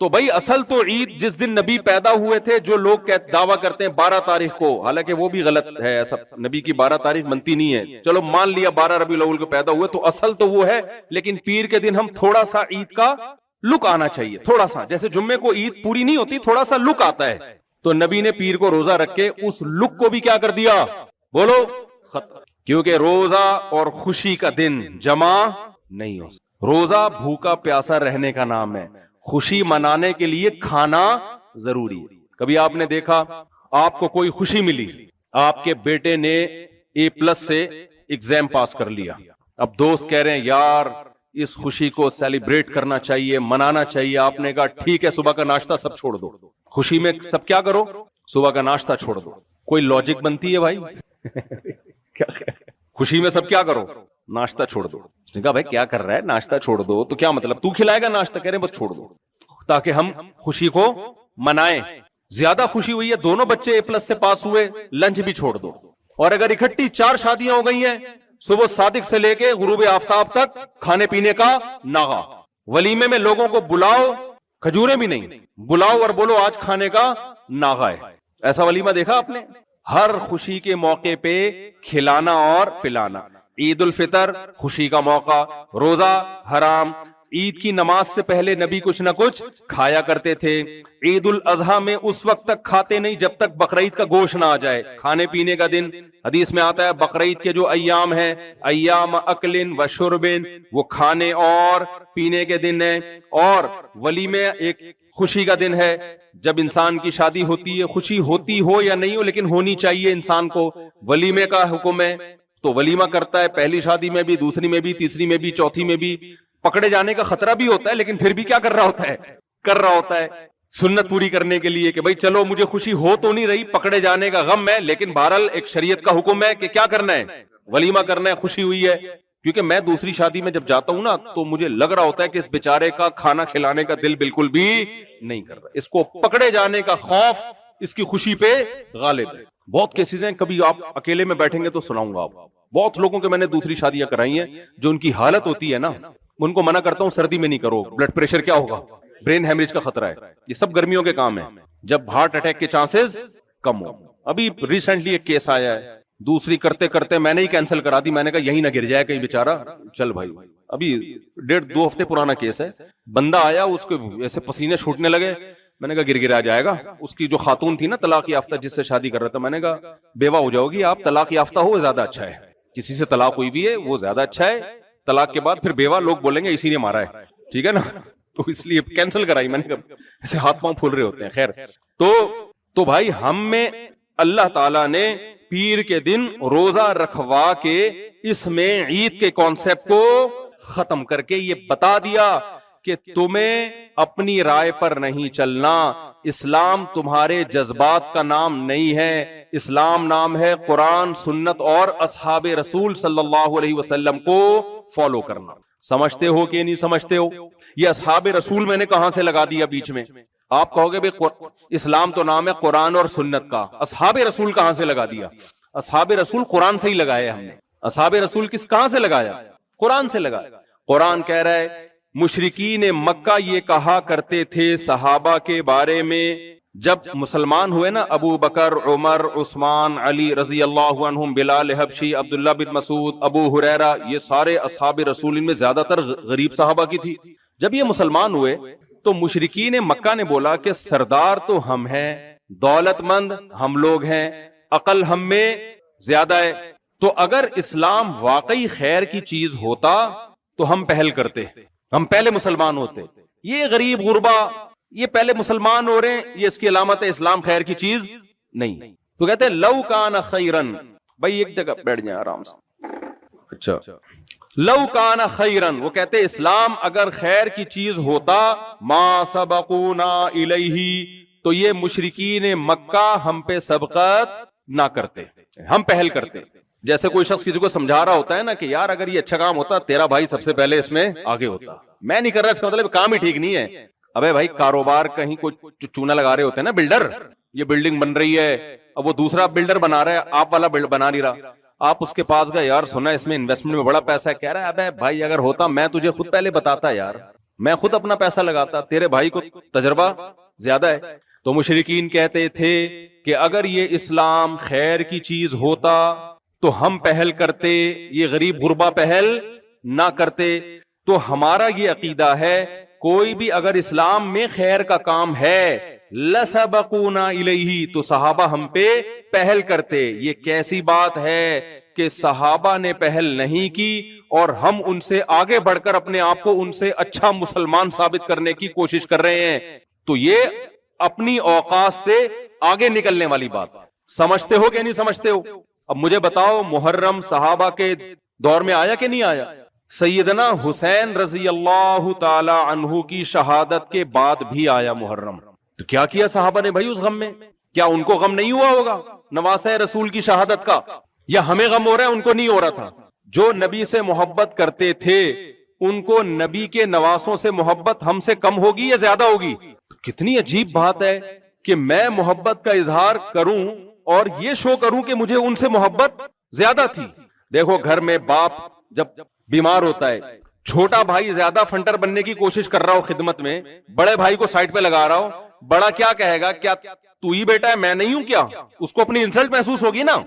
تو بھائی اصل تو عید جس دن نبی پیدا ہوئے تھے, جو لوگ دعویٰ کرتے ہیں 12 تاریخ کو, حالانکہ وہ بھی غلط ہے, ایسا نبی کی 12 تاریخ بنتی نہیں ہے, چلو مان لیا 12 ربیع الاول کو پیدا ہوئے, تو اصل تو وہ ہے, لیکن پیر کے دن ہم تھوڑا سا عید کا لک آنا چاہیے, تھوڑا سا, جیسے جمعے کو عید پوری نہیں ہوتی, تھوڑا سا لک آتا ہے. تو نبی نے پیر کو روزہ رکھ کے اس لک کو بھی کیا کر دیا, بولو ختم. کیونکہ روزہ اور خوشی کا دن جمع نہیں ہو سکتا. روزہ بھوکا پیاسا رہنے کا نام ہے, خوشی منانے کے لیے کھانا ضروری ہے. کبھی آپ نے دیکھا آپ کو کوئی خوشی ملی, آپ کے بیٹے نے A+ سے ایگزام پاس کر لیا, اب دوست کہہ رہے ہیں یار اس خوشی کو سیلیبریٹ کرنا چاہیے, منانا چاہیے. آپ نے کہا ٹھیک ہے صبح کا ناشتہ سب چھوڑ دو, خوشی میں سب کیا کرو, صبح کا ناشتہ چھوڑ دو. کوئی لاجک بنتی ہے بھائی؟ خوشی میں سب کیا کرو, ناشتہ چھوڑ دو. اس نے کہا بھائی کیا کر رہا ہے, ناشتہ چھوڑ دو تو کیا مطلب, تو کھلائے گا ناشتہ, کہہ رہے بس چھوڑ دو تاکہ ہم خوشی کو منائیں. زیادہ خوشی ہوئی ہے, دونوں بچے A+ سے پاس ہوئے, لنچ بھی چھوڑ دو. اور اگر اکٹھی 4 شادیاں ہو گئی ہیں, صبح صادق سے لے کے غروب آفتاب تک کھانے پینے کا ناغا, ولیمے میں لوگوں کو بلاؤ, کھجوریں بھی نہیں, بلاؤ اور بولو آج کھانے کا ناغا ہے. ایسا ولیمہ دیکھا آپ نے؟ ہر خوشی کے موقع پہ کھلانا اور پلانا. عید الفطر خوشی کا موقع, روزہ حرام. عید کی نماز سے پہلے نبی کچھ نہ کچھ کھایا کرتے تھے. عید الاضحیٰ میں اس وقت تک کھاتے نہیں جب تک بقرعید کا گوشت نہ آ جائے. کھانے پینے کا دن, حدیث میں آتا ہے بقرعید کے جو ایام ہیں, ایام اکل و شرب, وہ کھانے اور پینے کے دن ہیں. اور ولیمے ایک خوشی کا دن ہے. جب انسان کی شادی ہوتی ہے, خوشی ہوتی ہو یا نہیں ہو لیکن ہونی چاہیے انسان کو, ولیمے کا حکم ہے تو ولیمہ کرتا ہے. پہلی شادی میں بھی, دوسری میں بھی, تیسری میں بھی, چوتھی میں بھی. پکڑے جانے کا خطرہ بھی ہوتا ہے لیکن پھر بھی کیا کر رہا ہوتا ہے, کر رہا ہوتا ہے سنت پوری کرنے کے لیے کہ بھائی چلو مجھے خوشی ہو تو نہیں رہی, پکڑے جانے کا غم ہے, لیکن بہرحال ایک شریعت کا حکم ہے کہ کیا کرنا ہے, ولیمہ کرنا ہے. خوشی ہوئی ہے, کیونکہ میں دوسری شادی میں جب جاتا ہوں نا تو مجھے لگ رہا ہوتا ہے کہ اس بیچارے کا کھانا کھلانے کا دل بالکل بھی نہیں کر رہا, اس کو پکڑے جانے کا خوف اس کی خوشی پہ غالب ہے. بہت کیسز ہیں, کبھی آپ اکیلے میں بیٹھیں گے تو سناؤں گا. آپ بہت لوگوں کے میں نے دوسری شادیاں کرائی ہیں, جو ان کی حالت ہوتی ہے نا, ان کو منع کرتا ہوں سردی میں نہیں کرو, بلڈ پریشر کیا ہوگا, برین ہیمریج کا خطرہ ہے. یہ سب گرمیوں کے کام ہیں جب ہارٹ اٹیک کے چانسز کم ہو. ابھی ریسنٹلی ایک کیس آیا ہے, دوسری کرتے کرتے میں نے ہی کینسل کرا دی. میں نے کہا یہی نہ گر جائے کہیں بیچارہ. چل بھائی, ابھی 1.5-2 ہفتے پرانا کیس ہے. بندہ آیا, اس کو ایسے پسینے چھوٹنے لگے. میں نے کہا گر گرا جائے گا. اس کی جو خاتون تھی نا طلاق یافتہ, جس سے شادی کر رہا تھا, میں نے کہا بیوہ ہو جاؤ گی آپ, طلاق یافتہ ہو زیادہ اچھا ہے. کسی سے طلاق ہوئی بھی ہے وہ زیادہ اچھا ہے. طلاق کے بعد پھر بیوہ لوگ بولیں گے اسی نے مارا ہے, ٹھیک ہے نا, تو اس لیے کینسل کرائی. میں نے کہا ایسے ہاتھ پاؤں پھول رہے ہوتے ہیں. خیر, تو بھائی ہم میں اللہ تعالیٰ نے پیر کے دن روزہ رکھوا کے اس میں عید کے کانسیپٹ کو ختم کر کے یہ بتا دیا کہ تمہیں اپنی رائے پر نہیں چلنا، اسلام تمہارے جذبات کا نام نہیں ہے، اسلام نام ہے قرآن، سنت اور اصحاب رسول صلی اللہ علیہ وسلم کو فالو کرنا۔ سمجھتے ہو کہ نہیں سمجھتے ہو؟ یہ اصحاب رسول میں نے کہاں سے لگا دیا بیچ میں؟ آپ کہو گے اسلام تو نام ہے قرآن اور سنت کا، اصحاب رسول کہاں سے لگا دیا؟ اصحاب رسول قرآن سے ہی لگایا ہم نے۔ اصحاب رسول کہاں سے لگایا؟ قرآن سے لگایا۔ قرآن کہہ رہا ہے مشرکین مکہ یہ کہا کرتے تھے صحابہ کے بارے میں، جب مسلمان ہوئے نا ابو بکر، عمر، عثمان، علی رضی اللہ عنہم، بلال حبشی، عبداللہ بن مسعود، ابو ہریرہ، یہ سارے اصحاب رسول، ان میں زیادہ تر غریب صحابہ کی تھی۔ جب یہ مسلمان ہوئے تو مشرکین مکہ نے بولا کہ سردار تو ہم ہیں، دولت مند ہم لوگ ہیں، عقل ہم میں زیادہ ہے، تو اگر اسلام واقعی خیر کی چیز ہوتا تو ہم پہل کرتے، ہم پہلے مسلمان ہوتے۔ یہ غریب غربا یہ پہلے مسلمان ہو رہے ہیں، یہ اس کی علامت ہے اسلام خیر کی چیز نہیں۔ تو کہتے ہیں لو کان خیرن، بھائی ایک جگہ بیٹھ جائیں آرام سے۔ اچھا، لو کان خیرن، وہ کہتے اسلام اگر خیر کی چیز ہوتا، ما سبقونا الیہ، تو یہ مشرکین مکہ ہم پہ سبقت نہ کرتے، ہم پہل کرتے۔ جیسے کوئی شخص کسی کو سمجھا رہا ہوتا ہے نا کہ یار اگر یہ اچھا کام ہوتا تیرا بھائی سب سے پہلے اس میں آگے ہوتا، میں نہیں کر رہا، اس کا مطلب کام ہی ٹھیک نہیں ہے۔ ابے بھائی کاروبار کہیں کوئی چونا لگا رہے ہوتے ہیں نا بلڈر، یہ بلڈنگ بن رہی ہے، اب وہ دوسرا بلڈر بنا رہا ہے، آپ والا بنا نہیں رہا، آپ اس کے پاس گئے، یار سنا اس میں انویسٹمنٹ میں بڑا پیسہ ہے، کہہ رہا ہے ابے بھائی اگر ہوتا میں تجھے خود پہلے بتاتا، یار میں خود اپنا پیسہ لگاتا، تیرے بھائی کو تجربہ زیادہ ہے۔ تو مشرکین کہتے تھے کہ اگر یہ اسلام خیر کی چیز ہوتا تو ہم پہل کرتے، یہ غریب غربا پہل نہ کرتے۔ تو ہمارا یہ عقیدہ ہے کوئی بھی اگر اسلام میں خیر کا کام ہے لسبقونا الیہ، تو صحابہ ہم پہ پہل کرتے۔ یہ کیسی بات ہے کہ صحابہ نے پہل نہیں کی اور ہم ان سے آگے بڑھ کر اپنے آپ کو ان سے اچھا مسلمان ثابت کرنے کی کوشش کر رہے ہیں، تو یہ اپنی اوقات سے آگے نکلنے والی بات۔ سمجھتے ہو کہ نہیں سمجھتے ہو؟ اب مجھے بتاؤ محرم صحابہ کے دور میں آیا کہ نہیں آیا؟ سیدنا حسین رضی اللہ تعالی عنہ کی شہادت کے بعد بھی آیا محرم۔ تو کیا کیا صحابہ نے بھائی اس غم میں؟ کیا ان کو غم نہیں ہوا ہوگا نواسہ رسول کی شہادت کا؟ یا ہمیں غم ہو رہا ہے ان کو نہیں ہو رہا تھا؟ جو نبی سے محبت کرتے تھے ان کو نبی کے نواسوں سے محبت ہم سے کم ہوگی یا زیادہ ہوگی؟ کتنی عجیب بات ہے کہ میں محبت کا اظہار کروں اور یہ شو کروں کہ مجھے ان سے محبت زیادہ تھی۔ دیکھو گھر میں باپ جب بیمار ہوتا ہے، چھوٹا بھائی زیادہ فنٹر بننے کی کوشش کر رہا ہو خدمت میں، بڑے بھائی کو سائڈ پہ لگا رہا ہو، بڑا کیا کہے گا؟ کیا تو ہی بیٹا ہے میں نہیں ہوں کیا؟ اس کو اپنی انسلٹ محسوس ہوگی نا۔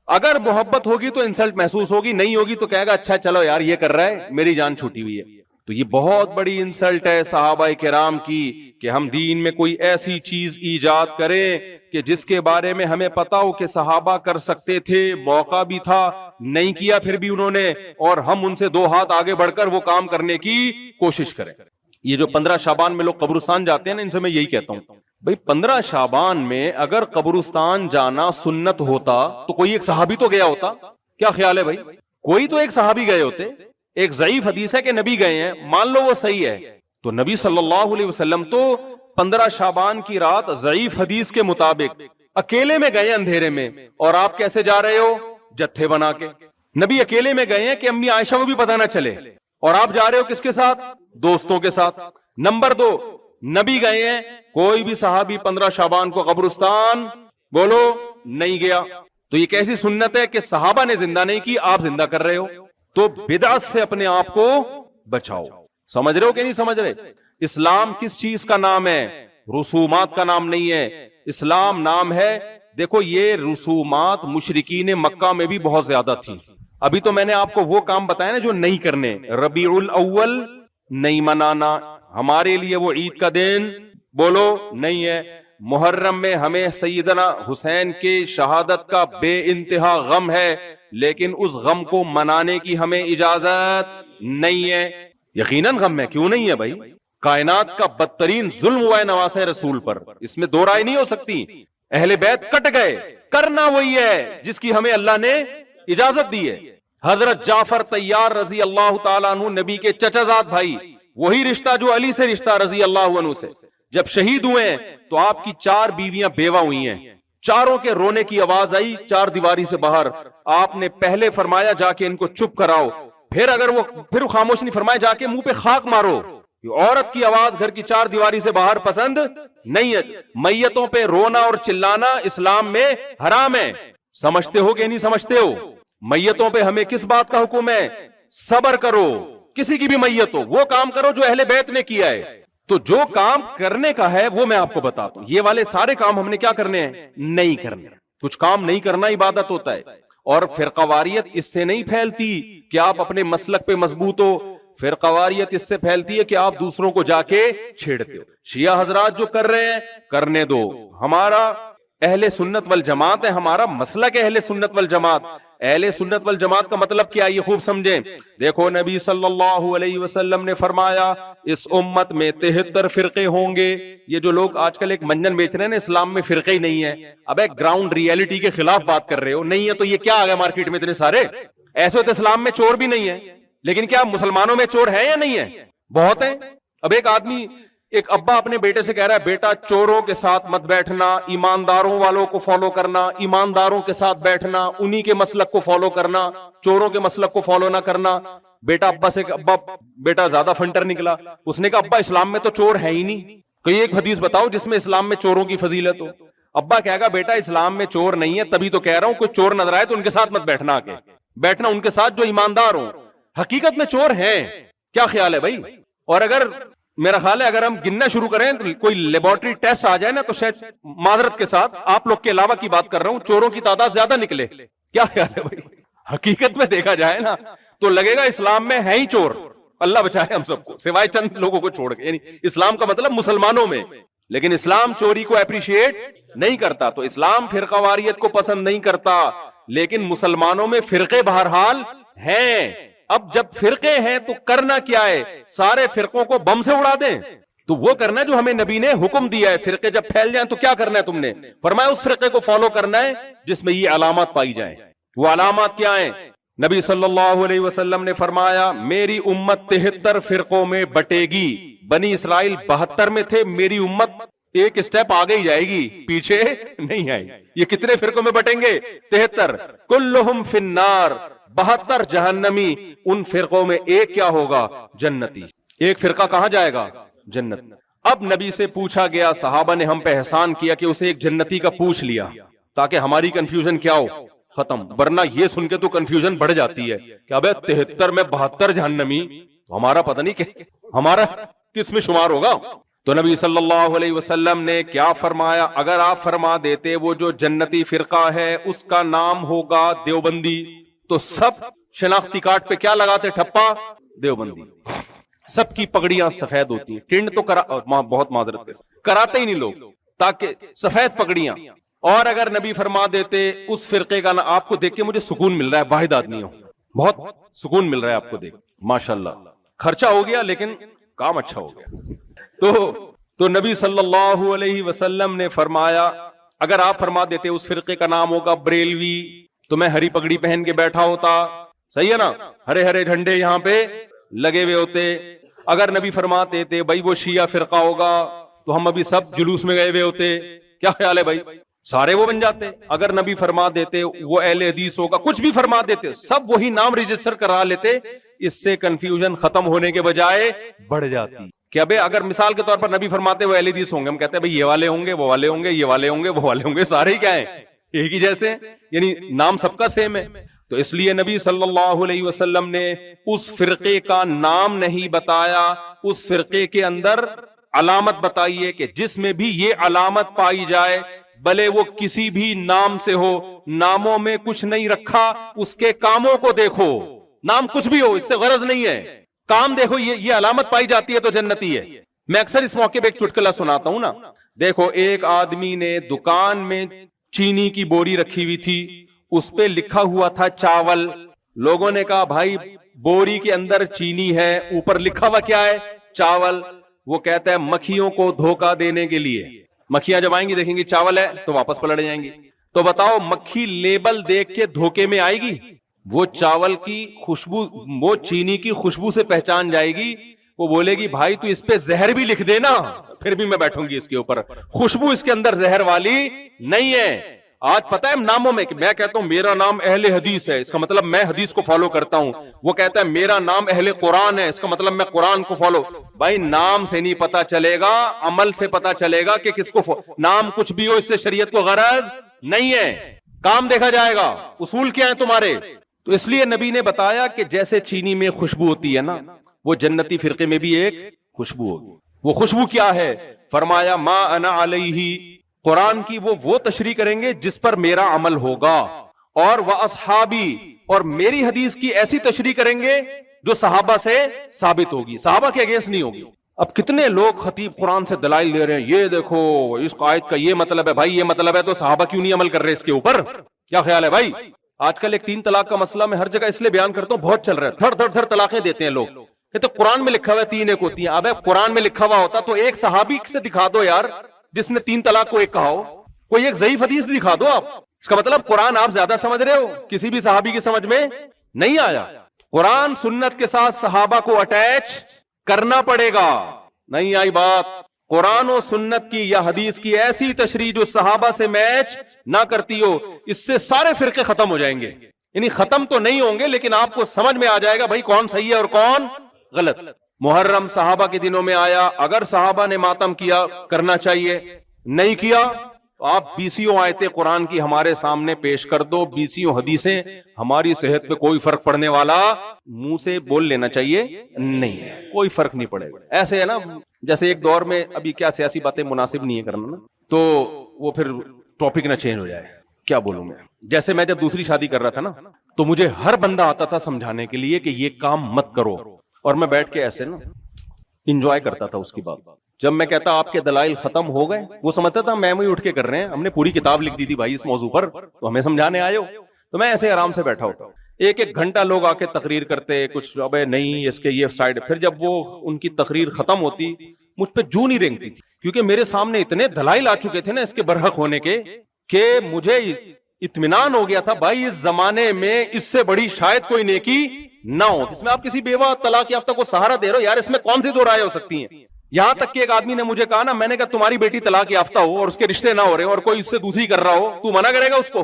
اگر محبت ہوگی تو انسلٹ محسوس ہوگی، نہیں ہوگی تو کہے گا اچھا چلو یار یہ کر رہا ہے میری جان چھوٹی ہوئی ہے۔ تو یہ بہت بڑی انسلٹ ہے صحابہ کرام کی کہ ہم دین میں کوئی ایسی چیز ایجاد کریں کہ جس کے بارے میں ہمیں پتا ہو کہ صحابہ کر سکتے تھے، موقع بھی تھا، نہیں کیا پھر بھی انہوں نے، اور ہم ان سے دو ہاتھ آگے بڑھ کر وہ کام کرنے کی کوشش کریں۔ یہ جو 15 شعبان میں لوگ قبرستان جاتے ہیں نا، ان سے میں یہی کہتا ہوں بھائی 15 شعبان میں اگر قبرستان جانا سنت ہوتا تو کوئی ایک صحابی تو گیا ہوتا۔ کیا خیال ہے بھائی؟ کوئی تو ایک صحابی گئے ہوتے۔ ایک ضعیف حدیث ہے کہ نبی گئے ہیں، مان لو وہ صحیح ہے، تو نبی صلی اللہ علیہ وسلم تو 15 شعبان کی رات ضعیف حدیث کے مطابق اکیلے میں گئے اندھیرے میں، اور آپ کیسے جا رہے ہو؟ جتھے بنا کے۔ نبی اکیلے میں گئے ہیں کہ امی عائشہ کو بھی پتہ نہ چلے، اور آپ جا رہے ہو کس کے ساتھ؟ دوستوں کے ساتھ۔ نمبر 2، نبی گئے ہیں، کوئی بھی صحابی 15 شعبان کو قبرستان بولو نہیں گیا۔ تو یہ کیسی سنت ہے کہ صحابہ نے زندہ نہیں کی، آپ زندہ کر رہے ہو؟ تو بدعت سے اپنے آپ کو بچاؤ۔ سمجھ رہے ہو کہ نہیں سمجھ رہے؟ اسلام کس چیز کا نام ہے؟ رسومات کا نام نہیں ہے، اسلام نام ہے۔ دیکھو یہ رسومات مشرکین مکہ میں بھی بہت زیادہ تھی۔ ابھی تو میں نے آپ کو وہ کام بتایا نا جو نہیں کرنے، ربیع الاول نہیں منانا، ہمارے لیے وہ عید کا دن بولو نہیں ہے۔ محرم میں ہمیں سیدنا حسین کے شہادت کا بے انتہا غم ہے، لیکن اس غم کو منانے کی ہمیں اجازت نہیں ہے۔ یقیناً غم ہے، کیوں نہیں ہے بھائی؟ کائنات کا بدترین ظلم ہوا ہے نواسہ رسول پر، اس میں دو رائے نہیں ہو سکتی۔ اہل بیت کٹ گئے، کرنا وہی ہے جس کی ہمیں اللہ نے اجازت دی ہے. حضرت جعفر طیار رضی اللہ تعالیٰ عنہ نبی کے چچا زاد بھائی, وہی رشتہ جو علی سے رشتہ رضی اللہ عنہ سے, جب شہید ہوئے ہیں تو آپ کی 4 بیویاں بیوہ ہوئی ہیں. چاروں کے رونے کی آواز آئی 4 دیواری سے باہر. آپ نے پہلے فرمایا جا کے ان کو چپ کراؤ, پھر خاموش نہیں فرمایا جا کے منہ پہ خاک مارو. عورت کی آواز گھر کی 4 دیواری سے باہر پسند نہیں ہے. میتوں پہ رونا اور چلانا اسلام میں حرام ہے. سمجھتے ہو کہ نہیں سمجھتے ہو؟ میتوں پہ ہمیں کس بات کا حکم ہے؟ صبر کرو. کسی کی بھی میت ہو وہ کام کرو جو اہل بیت نے کیا ہے. تو جو کام کرنے کا ہے وہ میں آپ کو بتاتا ہوں. یہ والے سارے کام ہم نے کیا کرنے ہیں؟ نہیں کرنے. کچھ کام نہیں کرنا عبادت ہوتا ہے. اور فرقہ واریت اس سے نہیں پھیلتی کہ آپ اپنے مسلک پہ مضبوط ہو. فرقہ واریت اس سے پھیلتی ہے کہ آپ دوسروں کو جا کے چھیڑتے ہو. شیعہ حضرات جو کر رہے ہیں کرنے دو. ہمارا اہل سنت والجماعت ہے, ہمارا مسلک اہل سنت والجماعت. اہل سنت والجماعت کا مطلب کیا یہ خوب سمجھیں. دیکھو نبی صلی اللہ علیہ وسلم نے فرمایا اس امت میں 73 فرقے ہوں گے. یہ جو لوگ آج کل ایک منجن بیچ رہے ہیں نا اسلام میں فرقے ہی نہیں ہے, اب ایک گراؤنڈ ریئلٹی کے خلاف بات کر رہے ہو. نہیں ہے تو یہ کیا آ گیا مارکیٹ میں اتنے سارے؟ ایسے تو اسلام میں چور بھی نہیں ہے, لیکن کیا مسلمانوں میں چور ہے یا نہیں ہے؟ بہت ہیں. اب ایک ابا اپنے بیٹے سے کہہ رہا ہے بیٹا چوروں کے ساتھ مت بیٹھنا, ایمانداروں والوں کو فالو کرنا, ایمانداروں کے ساتھ بیٹھنا, انہی کے مسلک کو فالو کرنا, چوروں کے مسلک کو فالو نہ کرنا. بیٹا زیادہ فنٹر نکلا, اس نے کہا ابا اسلام میں تو چور ہے ہی نہیں, کوئی ایک حدیث بتاؤ جس میں اسلام میں چوروں کی فضیلت ہو. ابا کہے گا بیٹا اسلام میں چور نہیں ہے, تبھی تو کہہ رہا ہوں کوئی چور نظر آئے تو ان کے ساتھ مت بیٹھنا, آ کے بیٹھنا ان کے ساتھ جو ایماندار ہوں. حقیقت میں چور ہیں. کیا خیال ہے بھائی؟ اور اگر میرا خیال ہے اگر ہم گننا شروع کریں تو کوئی لیبورٹری ٹیسٹ آ جائے نا تو شاید معذرت کے ساتھ آپ لوگ کے علاوہ کی بات کر رہا ہوں چوروں کی تعداد زیادہ نکلے. کیا خیال ہے بھائی؟ حقیقت میں دیکھا جائے نا تو لگے گا اسلام میں ہے ہی چور. اللہ بچائے ہم سب کو سوائے چند لوگوں کو چھوڑ کے. یعنی اسلام کا مطلب مسلمانوں میں, لیکن اسلام چوری کو اپریشیٹ نہیں کرتا. تو اسلام فرقہ واریت کو پسند نہیں کرتا, لیکن مسلمانوں میں فرقے بہرحال ہیں. اب جب فرقے ہیں تو کرنا کیا ہے؟ سارے فرقوں کو بم سے اڑا دیں. تو وہ کرنا ہے جو ہمیں نبی نے حکم دیا ہے. فرقے جب پھیل جائیں تو کیا کرنا ہے تم نے؟ فرمایا اس فرقے کو فالو کرنا ہے جس میں یہ علامات پائی جائیں. وہ علامات کیا ہیں؟ نبی صلی اللہ علیہ وسلم نے فرمایا میری امت 73 فرقوں میں بٹے گی. بنی اسرائیل 72 میں تھے, میری امت ایک اسٹیپ آگے ہی جائے گی, پیچھے نہیں آئے. یہ کتنے فرقوں میں بٹیں گے؟ 73. کلہم فی النار, 72 جہنمی. ان فرقوں میں ایک کیا ہوگا؟ جنتی. ایک فرقہ کہاں جائے گا؟ جنت. اب نبی سے پوچھا گیا, صحابہ نے ہم پہ احسان کیا کہ اسے ایک جنتی کا پوچھ لیا تاکہ ہماری کنفیوژن کیا ہو؟ ختم. ورنہ یہ سن کے تو کنفیوژن بڑھ جاتی ہے کہ ابے 73 میں 72 جہنمی, تو ہمارا پتہ نہیں کہ ہمارا کس میں شمار ہوگا. تو نبی صلی اللہ علیہ وسلم نے کیا فرمایا؟ اگر آپ فرما دیتے وہ جو جنتی فرقہ ہے اس کا نام ہوگا دیوبندی, تو سب شناختی کارڈ پہ کیا لگاتے؟ ٹھپا دیوبندی. سب کی پگڑیاں سفید ہوتی ہیں. ٹنڈ تو بہت معذرت کے ساتھ کراتے ہی نہیں لوگ, تاکہ سفید پگڑیاں. اور اگر نبی فرما دیتے اس فرقے کا نام, آپ کو دیکھ کے مجھے سکون مل رہا ہے, واحد آدمی ہو, بہت سکون مل رہا ہے آپ کو دیکھ, ماشاءاللہ. خرچہ ہو گیا لیکن کام اچھا ہو گیا. تو نبی صلی اللہ علیہ وسلم نے فرمایا اگر آپ فرما دیتے اس فرقے کا نام ہوگا بریلوی, تو میں ہری پگڑی پہن کے بیٹھا ہوتا. صحیح ہے نا؟ ہرے ہرے جھنڈے یہاں پہ لگے ہوئے ہوتے. اگر نبی فرماتے تھے بھائی وہ شیعہ فرقہ ہوگا تو ہم ابھی سب جلوس میں گئے ہوئے ہوتے. کیا خیال ہے بھائی؟ سارے وہ بن جاتے. اگر نبی فرما دیتے وہ اہل حدیث ہوگا, کچھ بھی فرما دیتے, سب وہی نام رجسٹر کرا لیتے. اس سے کنفیوژن ختم ہونے کے بجائے بڑھ جاتی. کہ ابے اگر مثال کے طور پر نبی فرماتے وہ اہل حدیث ہوں گے, ہم کہتے ہیں بھائی یہ والے ہوں گے, وہ والے ہوں گے, یہ والے ہوں گے, وہ والے ہوں گے, سارے ہی کیا ہیں؟ ایک ہی جیسے, یعنی نام سب کا سیم ہے. تو اس لیے نبی صلی اللہ علیہ وسلم نے اس فرقے کا نام نہیں بتایا, اس فرقے کے اندر علامت بتائیے کہ جس میں بھی یہ علامت پائی جائے, بھلے وہ کسی بھی نام سے ہو, ناموں میں کچھ نہیں رکھا, اس کے کاموں کو دیکھو. نام کچھ بھی ہو, اس سے غرض نہیں ہے, کام دیکھو. یہ علامت پائی جاتی ہے تو جنتی ہے. میں اکثر اس موقع پہ ایک چٹکلا سناتا ہوں نا. دیکھو ایک آدمی نے دکان میں چینی کی بوری رکھی ہوئی تھی, اس پہ لکھا ہوا تھا چاول. لوگوں نے کہا بھائی بوری کے اندر چینی ہے, اوپر لکھا ہوا کیا ہے؟ چاول. وہ کہتا ہے مکھیوں کو دھوکہ دینے کے لیے. مکھیاں جب آئیں گی دیکھیں گی چاول ہے تو واپس پلٹ جائیں گی. تو بتاؤ مکھی لیبل دیکھ کے دھوکے میں آئے گی؟ وہ چاول کی خوشبو، وہ چینی کی خوشبو سے پہچان جائے گی، وہ بولے گی بھائی تو اس پہ زہر بھی لکھ دینا، پھر بھی میں بیٹھوں گی اس کے اوپر، خوشبو اس کے اندر زہر والی نہیں ہے۔ آج پتہ ہے ناموں میں کہ میں کہتا ہوں میرا نام اہل حدیث ہے، اس کا مطلب میں حدیث کو فالو کرتا ہوں، وہ کہتا ہے میرا نام اہل قرآن ہے، اس کا مطلب میں قرآن کو فالو۔ بھائی نام سے نہیں پتا چلے گا، عمل سے پتا چلے گا کہ کس کو نام کچھ بھی ہو، اس سے شریعت کو غرض نہیں ہے، کام دیکھا جائے گا، اصول کیا ہیں تمہارے۔ تو اس لیے نبی نے بتایا کہ جیسے چینی میں خوشبو ہوتی ہے نا، وہ جنتی فرقے میں بھی ایک خوشبو ہوگی۔ وہ خوشبو کیا ہے؟ فرمایا ما انا علیہ، قرآن کی وہ تشریح کریں گے جس پر میرا عمل ہوگا، اور واصحابی، اور میری حدیث کی ایسی تشریح کریں گے جو صحابہ سے ثابت ہوگی، صحابہ کے اگینسٹ نہیں ہوگی۔ اب کتنے لوگ خطیب قرآن سے دلائل دے رہے ہیں، یہ دیکھو اس آیت کا یہ مطلب ہے، بھائی یہ مطلب ہے تو صحابہ کیوں نہیں عمل کر رہے اس کے اوپر؟ کیا خیال ہے بھائی؟ آج کل ایک 3 طلاق کا مسئلہ میں ہر جگہ اس لیے بیان کرتا ہوں، بہت چل رہا ہے، دھڑ دھڑ دھڑ طلاقیں دیتے ہیں لوگ، تو قرآن میں لکھا ہوا ہے 3 ایک ہوتی ہیں۔ اب قرآن میں لکھا ہوا ہوتا تو ایک صحابی سے دکھا دو یار جس نے 3 طلاق کو ایک کہا ہو، کوئی ایک ضعیف حدیث دکھا دو آپ، اس کا مطلب قرآن آپ زیادہ سمجھ رہے ہو، کسی بھی صحابی کی سمجھ میں نہیں آیا۔ قرآن سنت کے ساتھ صحابہ کو اٹیچ کرنا پڑے گا، نہیں آئی بات؟ قرآن و سنت کی یا حدیث کی ایسی تشریح جو صحابہ سے میچ نہ کرتی ہو، اس سے سارے فرقے ختم ہو جائیں گے، یعنی ختم تو نہیں ہوں گے لیکن آپ کو سمجھ میں آ جائے گا بھائی کون صحیح ہے اور کون غلط۔ محرم صحابہ کے دنوں میں آیا، اگر صحابہ نے ماتم کیا کرنا چاہیے، نہیں کیا تو آپ 20 آیتیں قرآن کی ہمارے سامنے پیش کر دو، 20 حدیثیں، ہماری صحت پہ کوئی فرق پڑنے والا منہ سے بول لینا چاہیے نہیں ہے، کوئی فرق نہیں پڑے گا۔ ایسے ہے نا جیسے ایک دور میں ابھی کیا سیاسی باتیں مناسب نہیں ہے کرنا نا، تو وہ پھر ٹاپک نہ چینج ہو جائے، کیا بولوں میں، جیسے میں جب دوسری شادی کر رہا تھا نا تو مجھے ہر بندہ آتا تھا سمجھانے کے لیے کہ یہ کام مت کرو، اور میں بیٹھ کے ایسے نا انجوائے کرتا تھا اس کی بات۔ جب میں کہتا آپ کے دلائل ختم ہو گئے، وہ سمجھتا تھا میں اٹھ کے کر رہے ہیں، ہم نے پوری کتاب لکھ دی تھی بھائی اس موضوع پر، تو ہمیں سمجھانے آئے ہو۔ تو میں ایسے آرام سے بیٹھا ہوتا، 1 گھنٹہ لوگ آ کے تقریر کرتے کچھ، ابے نہیں اس کے یہ سائڈ، پھر جب وہ ان کی تقریر ختم ہوتی مجھ پہ جو نہیں رینگتی تھی، کیونکہ میرے سامنے اتنے دلائل آ چکے تھے نا اس کے برحق ہونے کے کہ مجھے اطمینان ہو گیا تھا بھائی اس زمانے میں اس سے بڑی شاید کوئی نیکی نہ ہو۔ اس میں آپ کسی بیوہ طلاق یافتہ کو سہارا دے رہے ہو، یار اس میں کون سی 2 رائے ہو سکتی ہیں؟ یہاں تک کہ ایک آدمی نے مجھے کہا نا، میں نے کہا تمہاری بیٹی طلاق یافتہ ہو اور اس کے رشتے نہ ہو رہے اور کوئی اس سے دوسری کر رہا ہو، تو منع کرے گا اس کو؟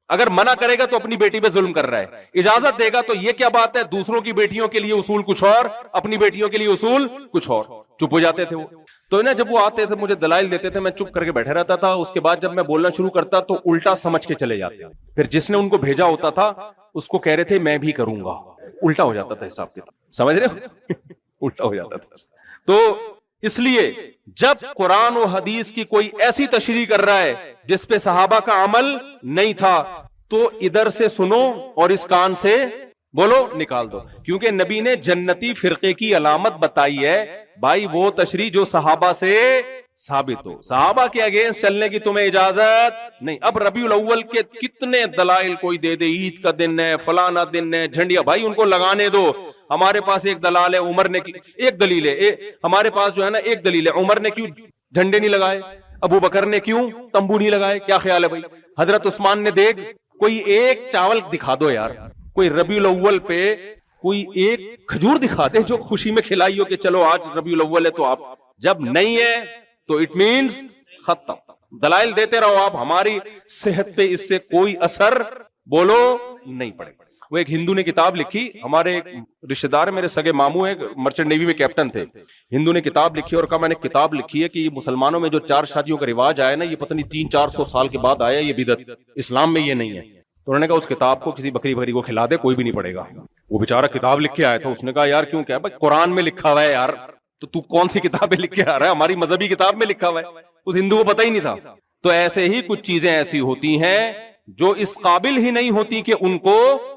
اگر منع کرے گا تو اپنی بیٹی پہ ظلم کر رہا ہے، اجازت دے گا تو یہ کیا بات ہے؟ دوسروں کی بیٹیوں کے لیے اصول کچھ اور، اپنی بیٹیوں کے لیے اصول کچھ اور۔ چپ ہو جاتے تھے وہ تو نا، جب وہ آتے تھے مجھے دلائل دیتے تھے میں چپ کر کے بیٹھے رہتا تھا، اس کے بعد جب میں بولنا شروع کرتا تو الٹا سمجھ کے چلے جاتے، پھر جس نے ان کو بھیجا ہوتا تھا اس کو کہہ رہے تھے میں بھی کروں گا، الٹا ہو جاتا تھا حساب کتاب، سمجھ رہے ہو؟ الٹا ہو جاتا تھا۔ تو اس لیے جب قرآن و حدیث کی کوئی ایسی تشریح کر رہا ہے جس پہ صحابہ کا عمل نہیں تھا تو ادھر سے سنو اور اس کان سے بولو نکال دو، کیونکہ نبی نے جنتی فرقے کی علامت بتائی ہے بھائی وہ تشریح جو صحابہ سے ثابت ہو، صحابہ کے اگینسٹ چلنے کی تمہیں اجازت نہیں۔ اب ربیع الاول کے کتنے دلائل کوئی دے دے، عید کا دن ہے، فلانا دن ہے، جھنڈیاں، بھائی ان کو لگانے دو۔ ہمارے پاس ایک دلال ہے، عمر نے ایک دلیل ہے، ہمارے پاس جو ہے نا ایک دلیل ہے، عمر نے کیوں جھنڈے نہیں لگائے، ابو بکر نے کیوں تمبو نہیں لگائے؟ کیا خیال ہے بھائی؟ حضرت عثمان نے دیکھ، کوئی ایک چاول دکھا دو یار، کوئی ربیع الاول پہ کوئی ایک کھجور دکھا دے جو خوشی میں کھلائی ہو کہ چلو آج ربیع الاول ہے تو آپ، جب نہیں ہے تو اٹ مینز ختم۔ دلائل دیتے رہو آپ، ہماری صحت پہ اس سے کوئی اثر بولو نہیں پڑے گا۔ وہ ایک ہندو نے کتاب لکھی، ہمارے ایک رشتہ دار میرے سگے ماموں ہیں، مرچنٹ نیوی میں کیپٹن تھے، ہندو نے کتاب لکھی اور کہا میں نے کتاب لکھی ہے کہ یہ مسلمانوں میں جو 4 شادیوں کا رواج آیا نا یہ پتہ نہیں 300-400 سال کے بعد آیا، یہ بدعت، اسلام میں یہ نہیں ہے۔ تو انہوں نے کہا اس کتاب کو کسی بکری کو کھلا دے، کوئی بھی نہیں پڑھے گا۔ وہ بیچارہ کتاب لکھ کے آیا تھا، اس نے کہا یار کیوں؟ کیا بھائی قرآن میں لکھا ہوا ہے یار، تو کون سی کتابیں لکھ کے آ رہا ہے؟ ہماری مذہبی کتاب میں لکھا ہوا ہے، اس ہندو کو پتہ ہی نہیں تھا۔ تو ایسے ہی کچھ چیزیں ایسی ہوتی ہیں جو اس قابل ہی نہیں ہوتی کہ ان کو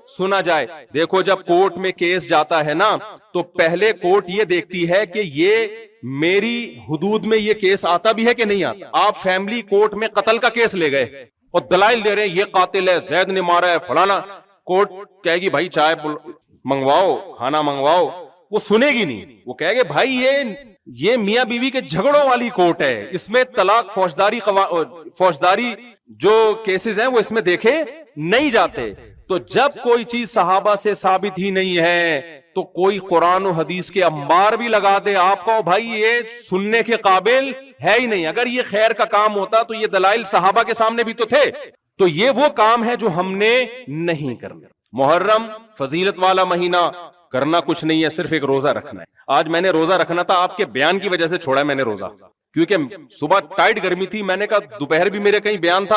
سنا جائے۔ دیکھو جب کورٹ میں کیس جاتا ہے نا تو پہلے کورٹ یہ دیکھتی ہے کہ یہ میری حدود میں یہ کیس آتا بھی ہے کہ نہیں آتا۔ آپ فیملی کورٹ میں قتل کا کیس لے گئے اور دلائل دے رہے ہیں یہ قاتل ہے، زید نے مارا ہے، فلانا، کورٹ کہے گی بھائی چائے منگواؤ، کھانا منگواؤ، وہ سنے گی نہیں. وہ کہے گے بھائی یہ میاں بیوی کے جھگڑوں والی کورٹ ہے, اس میں طلاق فوجداری جو کیسز ہیں وہ اس میں دیکھے نہیں جاتے. تو جب کوئی چیز صحابہ سے ثابت ہی نہیں ہے تو کوئی قرآن و حدیث کے انبار بھی لگا دے آپ کو, بھائی یہ سننے کے قابل ہے ہی نہیں. اگر یہ خیر کا کام ہوتا تو یہ دلائل صحابہ کے سامنے بھی تو تھے. تو یہ وہ کام ہے جو ہم نے نہیں کرنا. محرم فضیلت والا مہینہ, کرنا کچھ نہیں ہے, صرف ایک روزہ رکھنا ہے. آج میں نے روزہ رکھنا تھا, آپ کے بیان کی وجہ سے چھوڑا ہے میں نے روزہ, کیونکہ صبح ٹائٹ گرمی تھی. میں نے کہا دوپہر بھی میرے کہیں بیان تھا,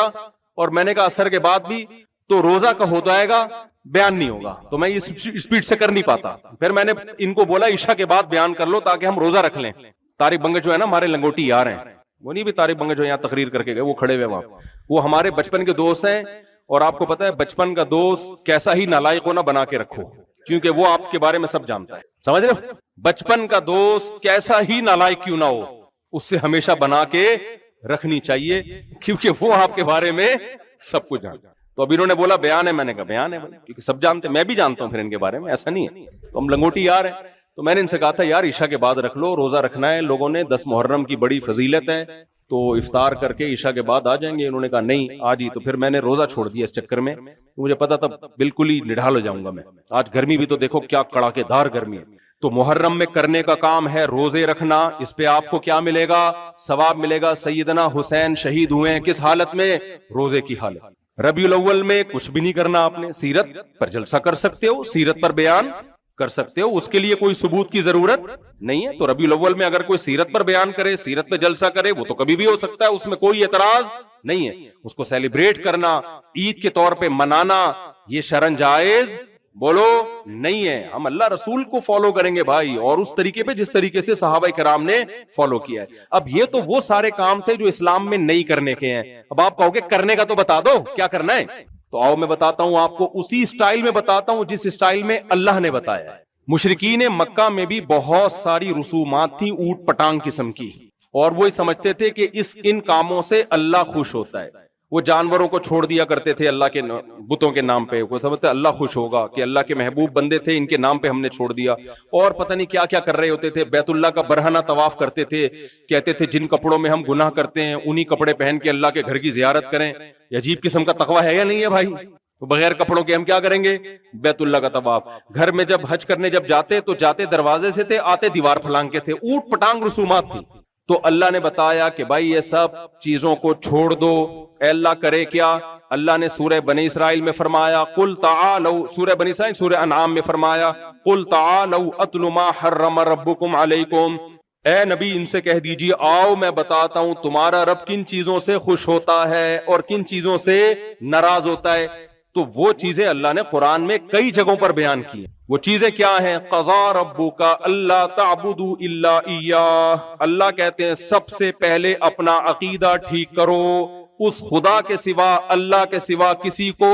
اور میں نے کہا عصر کے بعد بھی, تو روزہ کا ہو جائے گا بیان نہیں ہوگا, تو میں اس اسپیڈ سے کر نہیں پاتا. پھر میں نے ان کو بولا عشاء کے بعد بیان کر لو تاکہ ہم روزہ رکھ لیں. طارق بنگش جو ہے نا ہمارے لنگوٹی یار ہیں, وہ نہیں بھی طارق بنگش جو یہاں تقریر کر کے گئے, وہ کھڑے ہوئے وہاں, وہ ہمارے بچپن کے دوست ہیں. اور آپ کو پتا ہے بچپن کا دوست کیسا ہی نالائق ہونا بنا کے رکھو, کیونکہ وہ آپ کے بارے میں سب جانتا ہے. سمجھ رہے ہو, بچپن کا دوست کیسا ہی نالائق کیوں نہ ہو, اس سے ہمیشہ بنا کے رکھنی چاہیے, کیونکہ وہ آپ کے بارے میں سب کچھ جانتا ہے. تو ابھی انہوں نے بولا بیان ہے, میں نے کہا بیان ہے, کیونکہ سب جانتے ہیں, میں بھی جانتا ہوں پھر ان کے بارے میں, ایسا نہیں ہے. تو ہم لنگوٹی یار ہیں. تو میں نے ان سے کہا تھا یار عشاء کے بعد رکھ لو, روزہ رکھنا ہے. لوگوں نے 10 محرم کی بڑی فضیلت ہے تو افطار کر کے عشاء کے بعد آ جائیں گے. انہوں نے کہا نہیں آج ہی. تو پھر میں نے روزہ چھوڑ دیا اس چکر میں, مجھے پتا تھا بالکل ہی نڈھال ہو جاؤں گا میں. آج گرمی بھی تو دیکھو کیا کڑاکے دار گرمی ہے. تو محرم میں کرنے کا کام ہے روزے رکھنا. اس پہ آپ کو کیا ملے گا؟ ثواب ملے گا. سیدنا حسین شہید ہوئے ہیں کس حالت میں؟ روزے کی حالت. ربیع الاول میں کچھ بھی نہیں کرنا آپ نے, سیرت پر جلسہ کر سکتے ہو, سیرت پر بیان کر سکتے ہو, اس کے لیے کوئی ثبوت کی ضرورت نہیں ہے. تو ربیع الاول میں اگر کوئی سیرت پر بیان کرے, سیرت پہ جلسہ کرے, وہ تو کبھی بھی ہو سکتا ہے, اس میں کوئی اعتراض نہیں ہے. اس کو سیلیبریٹ کرنا, عید کے طور پہ منانا, یہ شرعاً جائز بولو نہیں ہے. ہم اللہ رسول کو فالو کریں گے بھائی, اور اس طریقے پہ جس طریقے سے صحابہ کرام نے فالو کیا ہے. اب یہ تو وہ سارے کام تھے جو اسلام میں نہیں کرنے کے ہیں. اب آپ کہو گے کرنے کا تو بتا دو کیا کرنا ہے, تو آؤ میں بتاتا ہوں آپ کو, اسی اسٹائل میں بتاتا ہوں جس اسٹائل میں اللہ نے بتایا ہے. مشرکین مکہ میں بھی بہت ساری رسومات تھیں اوٹ پٹانگ قسم کی, اور وہ سمجھتے تھے کہ ان کاموں سے اللہ خوش ہوتا ہے. وہ جانوروں کو چھوڑ دیا کرتے تھے اللہ کے بتوں کے نام پہ, وہ سمجھتے اللہ خوش ہوگا کہ اللہ کے محبوب بندے تھے, ان کے نام پہ ہم نے چھوڑ دیا. اور پتہ نہیں کیا کیا کر رہے ہوتے تھے. بیت اللہ کا برہنہ طواف کرتے تھے, کہتے تھے جن کپڑوں میں ہم گناہ کرتے ہیں انہی کپڑے پہن کے اللہ کے گھر کی زیارت کریں. یہ عجیب قسم کا تقوی ہے یا نہیں ہے بھائی؟ تو بغیر کپڑوں کے ہم کیا کریں گے؟ بیت اللہ کا طواف. گھر میں جب حج کرنے جب جاتے تو جاتے دروازے سے تھے, آتے دیوار پھلانگ کے تھے. اوٹ پٹانگ رسومات تھی. تو اللہ نے بتایا کہ بھائی یہ سب چیزوں کو چھوڑ دو. اے اللہ کرے کیا؟ اللہ نے سورہ بنی اسرائیل میں فرمایا قل تعالوا, سورہ بنی اسرائیل سورہ انعام میں فرمایا قل تعالوا اتل ما حرم ربکم علیکم. اے نبی ان سے کہہ دیجیے آؤ میں بتاتا ہوں تمہارا رب کن چیزوں سے خوش ہوتا ہے اور کن چیزوں سے ناراض ہوتا ہے. تو وہ چیزیں اللہ نے قرآن میں کئی جگہوں پر بیان کی. وہ چیزیں کیا ہیں؟ قضا ربک اللہ تعبدوا الا ایاہ. اللہ کہتے ہیں سب سے پہلے اپنا عقیدہ ٹھیک کرو, اس خدا کے سوا, اللہ کے سوا کسی کو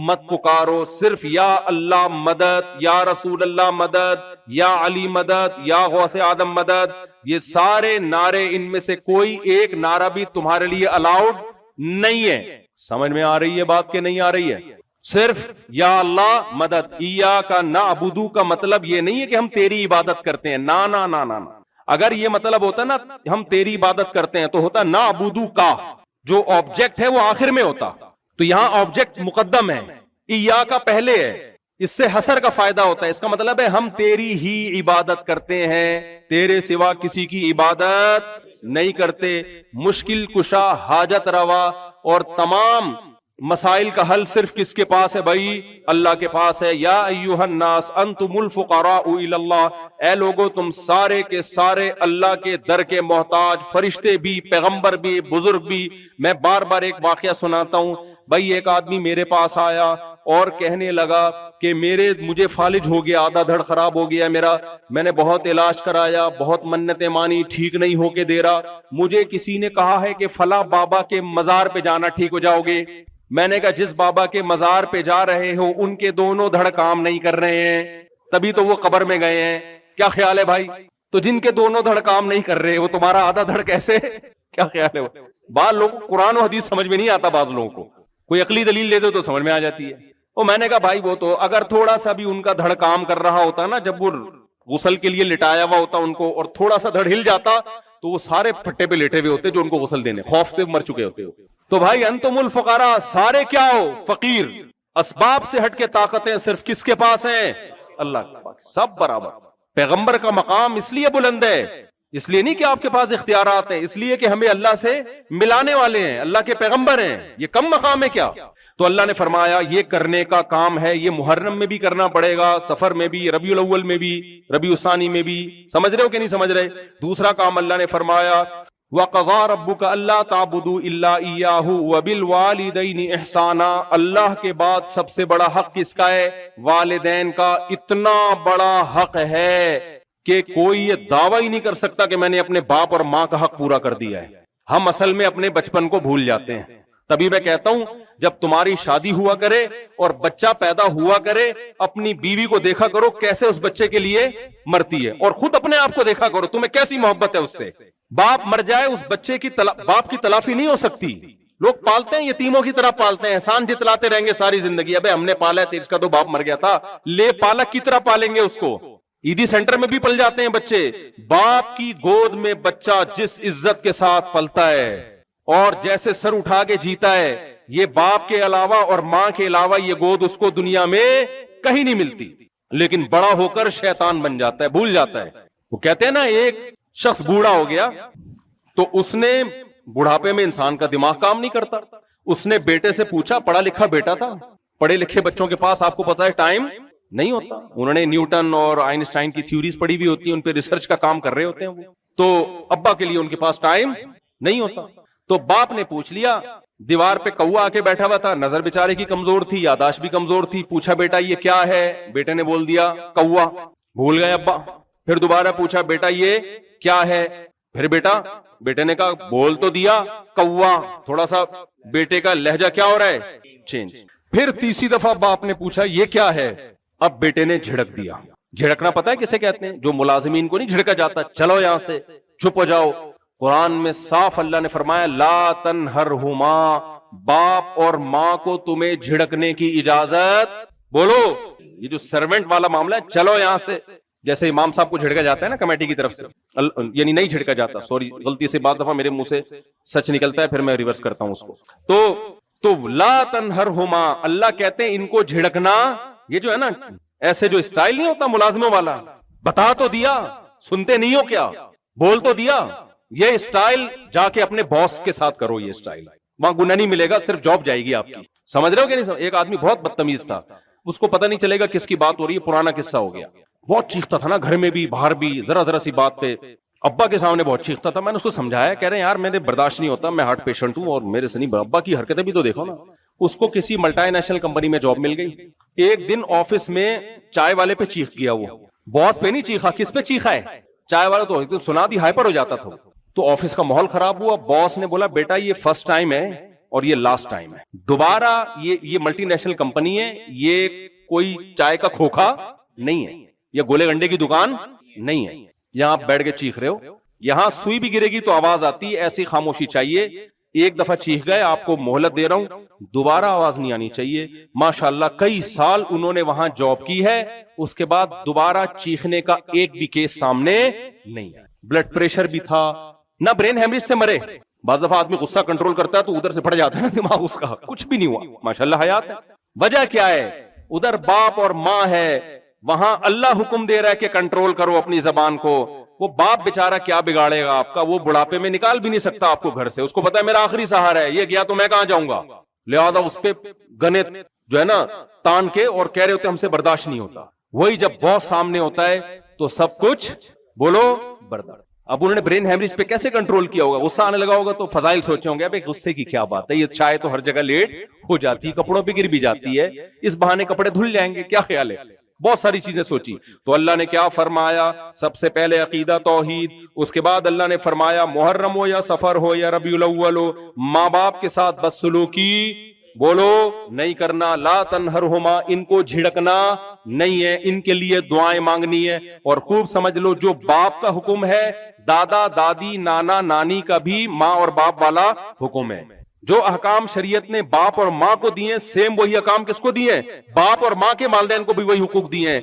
مت پکارو. صرف یا اللہ مدد, یا رسول اللہ مدد, یا علی مدد, یا غوث آدم مدد, یہ سارے نعرے ان میں سے کوئی ایک نعرہ بھی تمہارے لیے الاؤڈ نہیں ہے. سمجھ میں آ رہی ہے بات کہ نہیں آ رہی ہے؟ صرف یا اللہ مدد. ایاک نعبدو کا مطلب یہ نہیں ہے کہ ہم تیری عبادت کرتے ہیں, نا نا نا نا. اگر یہ مطلب ہوتا نا ہم تیری عبادت کرتے ہیں تو ہوتا نعبدو کا, جو آبجیکٹ ہے وہ آخر میں ہوتا. تو یہاں آبجیکٹ مقدم ہے, ایاک پہلے ہے, اس سے حصر کا فائدہ ہوتا ہے. اس کا مطلب ہے ہم تیری ہی عبادت کرتے ہیں, تیرے سوا کسی کی عبادت نہیں کرتے. مشکل کشا, حاجت روا اور تمام مسائل کا حل صرف کس کے پاس ہے بھائی؟ اللہ کے پاس ہے. یا ایھا الناس انتم الفقراء الی اللہ, اے لوگو تم سارے کے سارے اللہ کے در کے محتاج, فرشتے بھی, پیغمبر بھی, بزرگ بھی. میں بار بار ایک واقعہ سناتا ہوں بھائی. ایک آدمی میرے پاس آیا اور کہنے لگا کہ مجھے فالج ہو گیا, آدھا دھڑ خراب ہو گیا میرا, میں نے بہت علاج کرایا, بہت منتیں مانی, ٹھیک نہیں ہو کے دے رہا. مجھے کسی نے کہا ہے کہ فلاں بابا کے مزار پہ جانا ٹھیک ہو جاؤ گے. میں نے کہا جس بابا کے مزار پہ جا رہے ہو ان کے دونوں دھڑ کام نہیں کر رہے ہیں, تبھی تو وہ قبر میں گئے ہیں. کیا خیال ہے بھائی؟ تو جن کے دونوں دھڑ کام نہیں کر رہے وہ تمہارا آدھا دھڑ کیسے؟ کیا خیال ہے؟ بعض لوگوں کو قرآن و حدیث سمجھ میں نہیں آتا, بعض لوگوں کو کوئی عقلی دلیل دے دو تو سمجھ میں آ جاتی ہے. وہ میں نے کہا بھائی وہ تو اگر تھوڑا سا بھی ان کا دھڑ کام کر رہا ہوتا نا, جب وہ غسل کے لیے لٹایا ہوا ہوتا ان کو, اور تھوڑا سا دھڑ ہل جاتا تو وہ سارے پھٹے پہ لیٹے ہوئے ہوتے جو ان کو غسل دینے, خوف سے مر چکے ہوتے. تو بھائی انتم الفقراء, سارے کیا ہو فقیر, اسباب سے ہٹ کے طاقتیں صرف کس کے پاس ہیں؟ اللہ کے پاس. سب برابر. پیغمبر کا مقام اس لیے بلند ہے, اس لیے نہیں کہ آپ کے پاس اختیارات ہیں, اس لیے کہ ہمیں اللہ سے ملانے والے ہیں, اللہ کے پیغمبر ہیں. یہ کم مقام ہے کیا؟ تو اللہ نے فرمایا یہ کرنے کا کام ہے, یہ محرم میں بھی کرنا پڑے گا, سفر میں بھی, ربیع الاول میں بھی, ربیع الثانی میں بھی. سمجھ رہے ہو کہ نہیں سمجھ رہے؟ دوسرا کام اللہ نے فرمایا وَقَضَىٰ رَبُّكَ أَلَّا تَعْبُدُوا إِلَّا إِيَّاهُ وَبِالْوَالِدَيْنِ إِحْسَانًا. اللہ کے بعد سب سے بڑا حق کس کا ہے؟ والدین کا. اتنا بڑا حق ہے کہ کوئی یہ دعویٰ ہی نہیں کر سکتا کہ میں نے اپنے باپ اور ماں کا حق پورا کر دیا ہے. ہم اصل میں اپنے بچپن کو بھول جاتے ہیں. تبھی میں کہتا ہوں جب تمہاری شادی ہوا کرے اور بچہ پیدا ہوا کرے, اپنی بیوی کو دیکھا کرو کیسے اس بچے کے لیے مرتی ہے, اور خود اپنے آپ کو دیکھا کرو تمہیں کیسی محبت ہے اس سے. باپ مر جائے اس بچے کی باپ کی تلافی نہیں ہو سکتی. لوگ پالتے ہیں یتیموں کی طرح پالتے ہیں, احسان جتلاتے رہیں گے ساری زندگی. ابے ہم نے پالا ہے, اس کا تو باپ مر گیا تھا, لے پالک کی طرح پالیں گے اس کو. عیدی سینٹر میں بھی پل جاتے ہیں بچے. باپ کی گود میں بچہ جس عزت کے ساتھ پلتا ہے اور جیسے سر اٹھا کے جیتا ہے, یہ باپ کے علاوہ اور ماں کے علاوہ یہ گود اس کو دنیا میں کہیں نہیں ملتی. لیکن بڑا ہو کر شیطان بن جاتا ہے, بھول جاتا ہے. وہ کہتے ہیں نا ایک شخص بوڑھا ہو گیا تو اس نے, بڑھاپے میں انسان کا دماغ کام نہیں کرتا, اس نے بیٹے سے پوچھا, پڑھا لکھا بیٹا تھا, پڑھے لکھے بچوں کے پاس آپ کو پتا ہے ٹائم نہیں ہوتا. انہوں نے نیوٹن اور آئنسٹائن کی تھیوریز پڑھی بھی ہوتی ہیں, ان پہ ریسرچ کا کام کر رہے ہوتے ہیں وہ. تو ابا کے لیے ان کے پاس ٹائم نہیں ہوتا. تو باپ نے پوچھ لیا, دیوار پہ کوا آ کے بیٹھا ہوا تھا, نظر بیچارے کی کمزور تھی, یاداشت بھی کمزور تھی. پوچھا بیٹا یہ کیا ہے؟ بیٹے نے بول دیا کوا. بھول گئے ابا. پھر دوبارہ پوچھا بیٹا یہ کیا ہے؟ پھر بیٹے نے کہا بول تو دیا کوا. تھوڑا سا بیٹے کا لہجہ کیا ہو رہا ہے؟ چینج. پھر تیسری دفعہ باپ نے پوچھا یہ کیا ہے؟ اب بیٹے نے جھڑک دیا. جھڑکنا پتا ہے کسے کہتے ہیں؟ جو ملازمین کو نہیں جھڑکا جاتا, چلو یہاں سے, چپ ہو جاؤ. قرآن میں صاف اللہ نے فرمایا لا تنہرہما, باپ اور ماں کو تمہیں جھڑکنے کی اجازت. بولو یہ جو سرونٹ والا معاملہ ہے, چلو یہاں سے. جیسے امام صاحب کو جھڑکا جاتا ہے نا کمیٹی کی طرف سے, یعنی نہیں جھڑکا جاتا, سوری غلطی سے بعض دفعہ میرے منہ سے سچ نکلتا ہے, پھر میں ریورس کرتا ہوں اس کو. تو لا تنہرہما, اللہ کہتے ہیں ان کو جھڑکنا, یہ جو ہے نا ایسے جو اسٹائل نہیں ہوتا ملازموں والا, بتا تو دیا, سنتے نہیں ہو کیا, بول تو دیا. یہ اسٹائل جا کے اپنے باس کے ساتھ کرو. یہ اسٹائل وہاں گناہ نہیں ملے گا, صرف جاب جائے گی آپ کی. سمجھ رہے ہو کہ نہیں؟ ایک آدمی بہت بدتمیز تھا, اس کو پتہ نہیں چلے گا کس کی بات ہو رہی ہے, پرانا قصہ ہو گیا. بہت چیختا تھا نا گھر میں بھی باہر بھی, ذرا ذرا سی بات پہ ابا کے سامنے بہت چیختا تھا. میں نے اس کو سمجھایا, کہہ رہے ہیں یار میرے برداشت نہیں ہوتا, میں ہارٹ پیشنٹ ہوں اور میرے سے نہیں, ابا کی حرکتیں بھی تو دیکھو نا. اس کو کسی ملٹی نیشنل کمپنی میں جاب مل گئی. ایک دن آفس میں چائے والے پہ چیخ گیا. وہ باس پہ نہیں چیخا, کس پہ چیخا ہے؟ چائے والا. تو سنا دی ہائپر ہو جاتا تھا. تو آفس کا ماحول خراب ہوا. باس نے بولا بیٹا یہ فرسٹ ٹائم ہے اور یہ لاسٹ ٹائم ہے, دوبارہ یہ ملٹی نیشنل کمپنی ہے, یہ کوئی چائے کا کھوکھا نہیں ہے, یہ گولے گنڈے کی دکان نہیں ہے. یہاں آپ بیٹھ کے چیخ رہے ہو, یہاں سوئی بھی گرے گی تو آواز آتی ہے, ایسی خاموشی چاہیے. ایک دفعہ چیخ گئے, آپ کو مہلت دے رہا ہوں, دوبارہ آواز نہیں آنی چاہیے. ماشاءاللہ کئی سال انہوں نے وہاں جاب کی ہے, اس کے بعد دوبارہ چیخنے کا ایک بھی کیس سامنے نہیں. بلڈ پریشر بھی تھا, نہ برین ہیمریج سے مرے. بعض دفعہ آدمی غصہ کنٹرول کرتا ہے تو ادھر سے پھٹ جاتا ہے نا دماغ اس کا, کچھ بھی نہیں ہوا, ماشاءاللہ حیات ہے. وجہ کیا ہے؟ ادھر باپ اور ماں ہے, وہاں اللہ حکم دے رہا ہے کہ کنٹرول کرو اپنی زبان کو. وہ باپ بیچارہ کیا بگاڑے گا آپ کا, وہ بڑھاپے میں نکال بھی نہیں سکتا آپ کو گھر سے, اس کو پتا ہے میرا آخری سہارا ہے, یہ گیا تو میں کہاں جاؤں گا. لہذا اس پہ گنے جو ہے نا تان کے اور کہہ رہے ہوتے ہم سے برداشت نہیں ہوتا. وہی جب باس سامنے ہوتا ہے تو سب کچھ بولو برداشت. اب انہوں نے برین ہیمریج پہ کیسے کنٹرول کیا ہوگا؟ غصہ آنے لگا ہوگا تو فضائل سوچے ہوں گے, ابے غصے کی کیا بات ہے, یہ چائے تو ہر جگہ لیٹ ہو جاتی ہے, کپڑوں پہ گر بھی جاتی ہے, اس بہانے کپڑے دھل جائیں گے, کیا خیال ہے؟ بہت ساری چیزیں سوچی. تو اللہ نے کیا فرمایا؟ سب سے پہلے عقیدہ توحید, اس کے بعد اللہ نے فرمایا محرم ہو یا سفر ہو یا ربیع الاول ہو, ماں باپ کے ساتھ بدسلوکی بولو نہیں کرنا. لا تنہرہما, ان کو جھڑکنا نہیں ہے, ان کے لیے دعائیں مانگنی ہے. اور خوب سمجھ لو جو باپ کا حکم ہے, دادا دادی نانا نانی کا بھی ماں اور باپ والا حکم ہے. جو احکام شریعت نے باپ اور ماں کو دیے, سیم وہی احکام کس کو دیے؟ باپ اور ماں کے والدین کو بھی وہی حقوق دیے ہیں.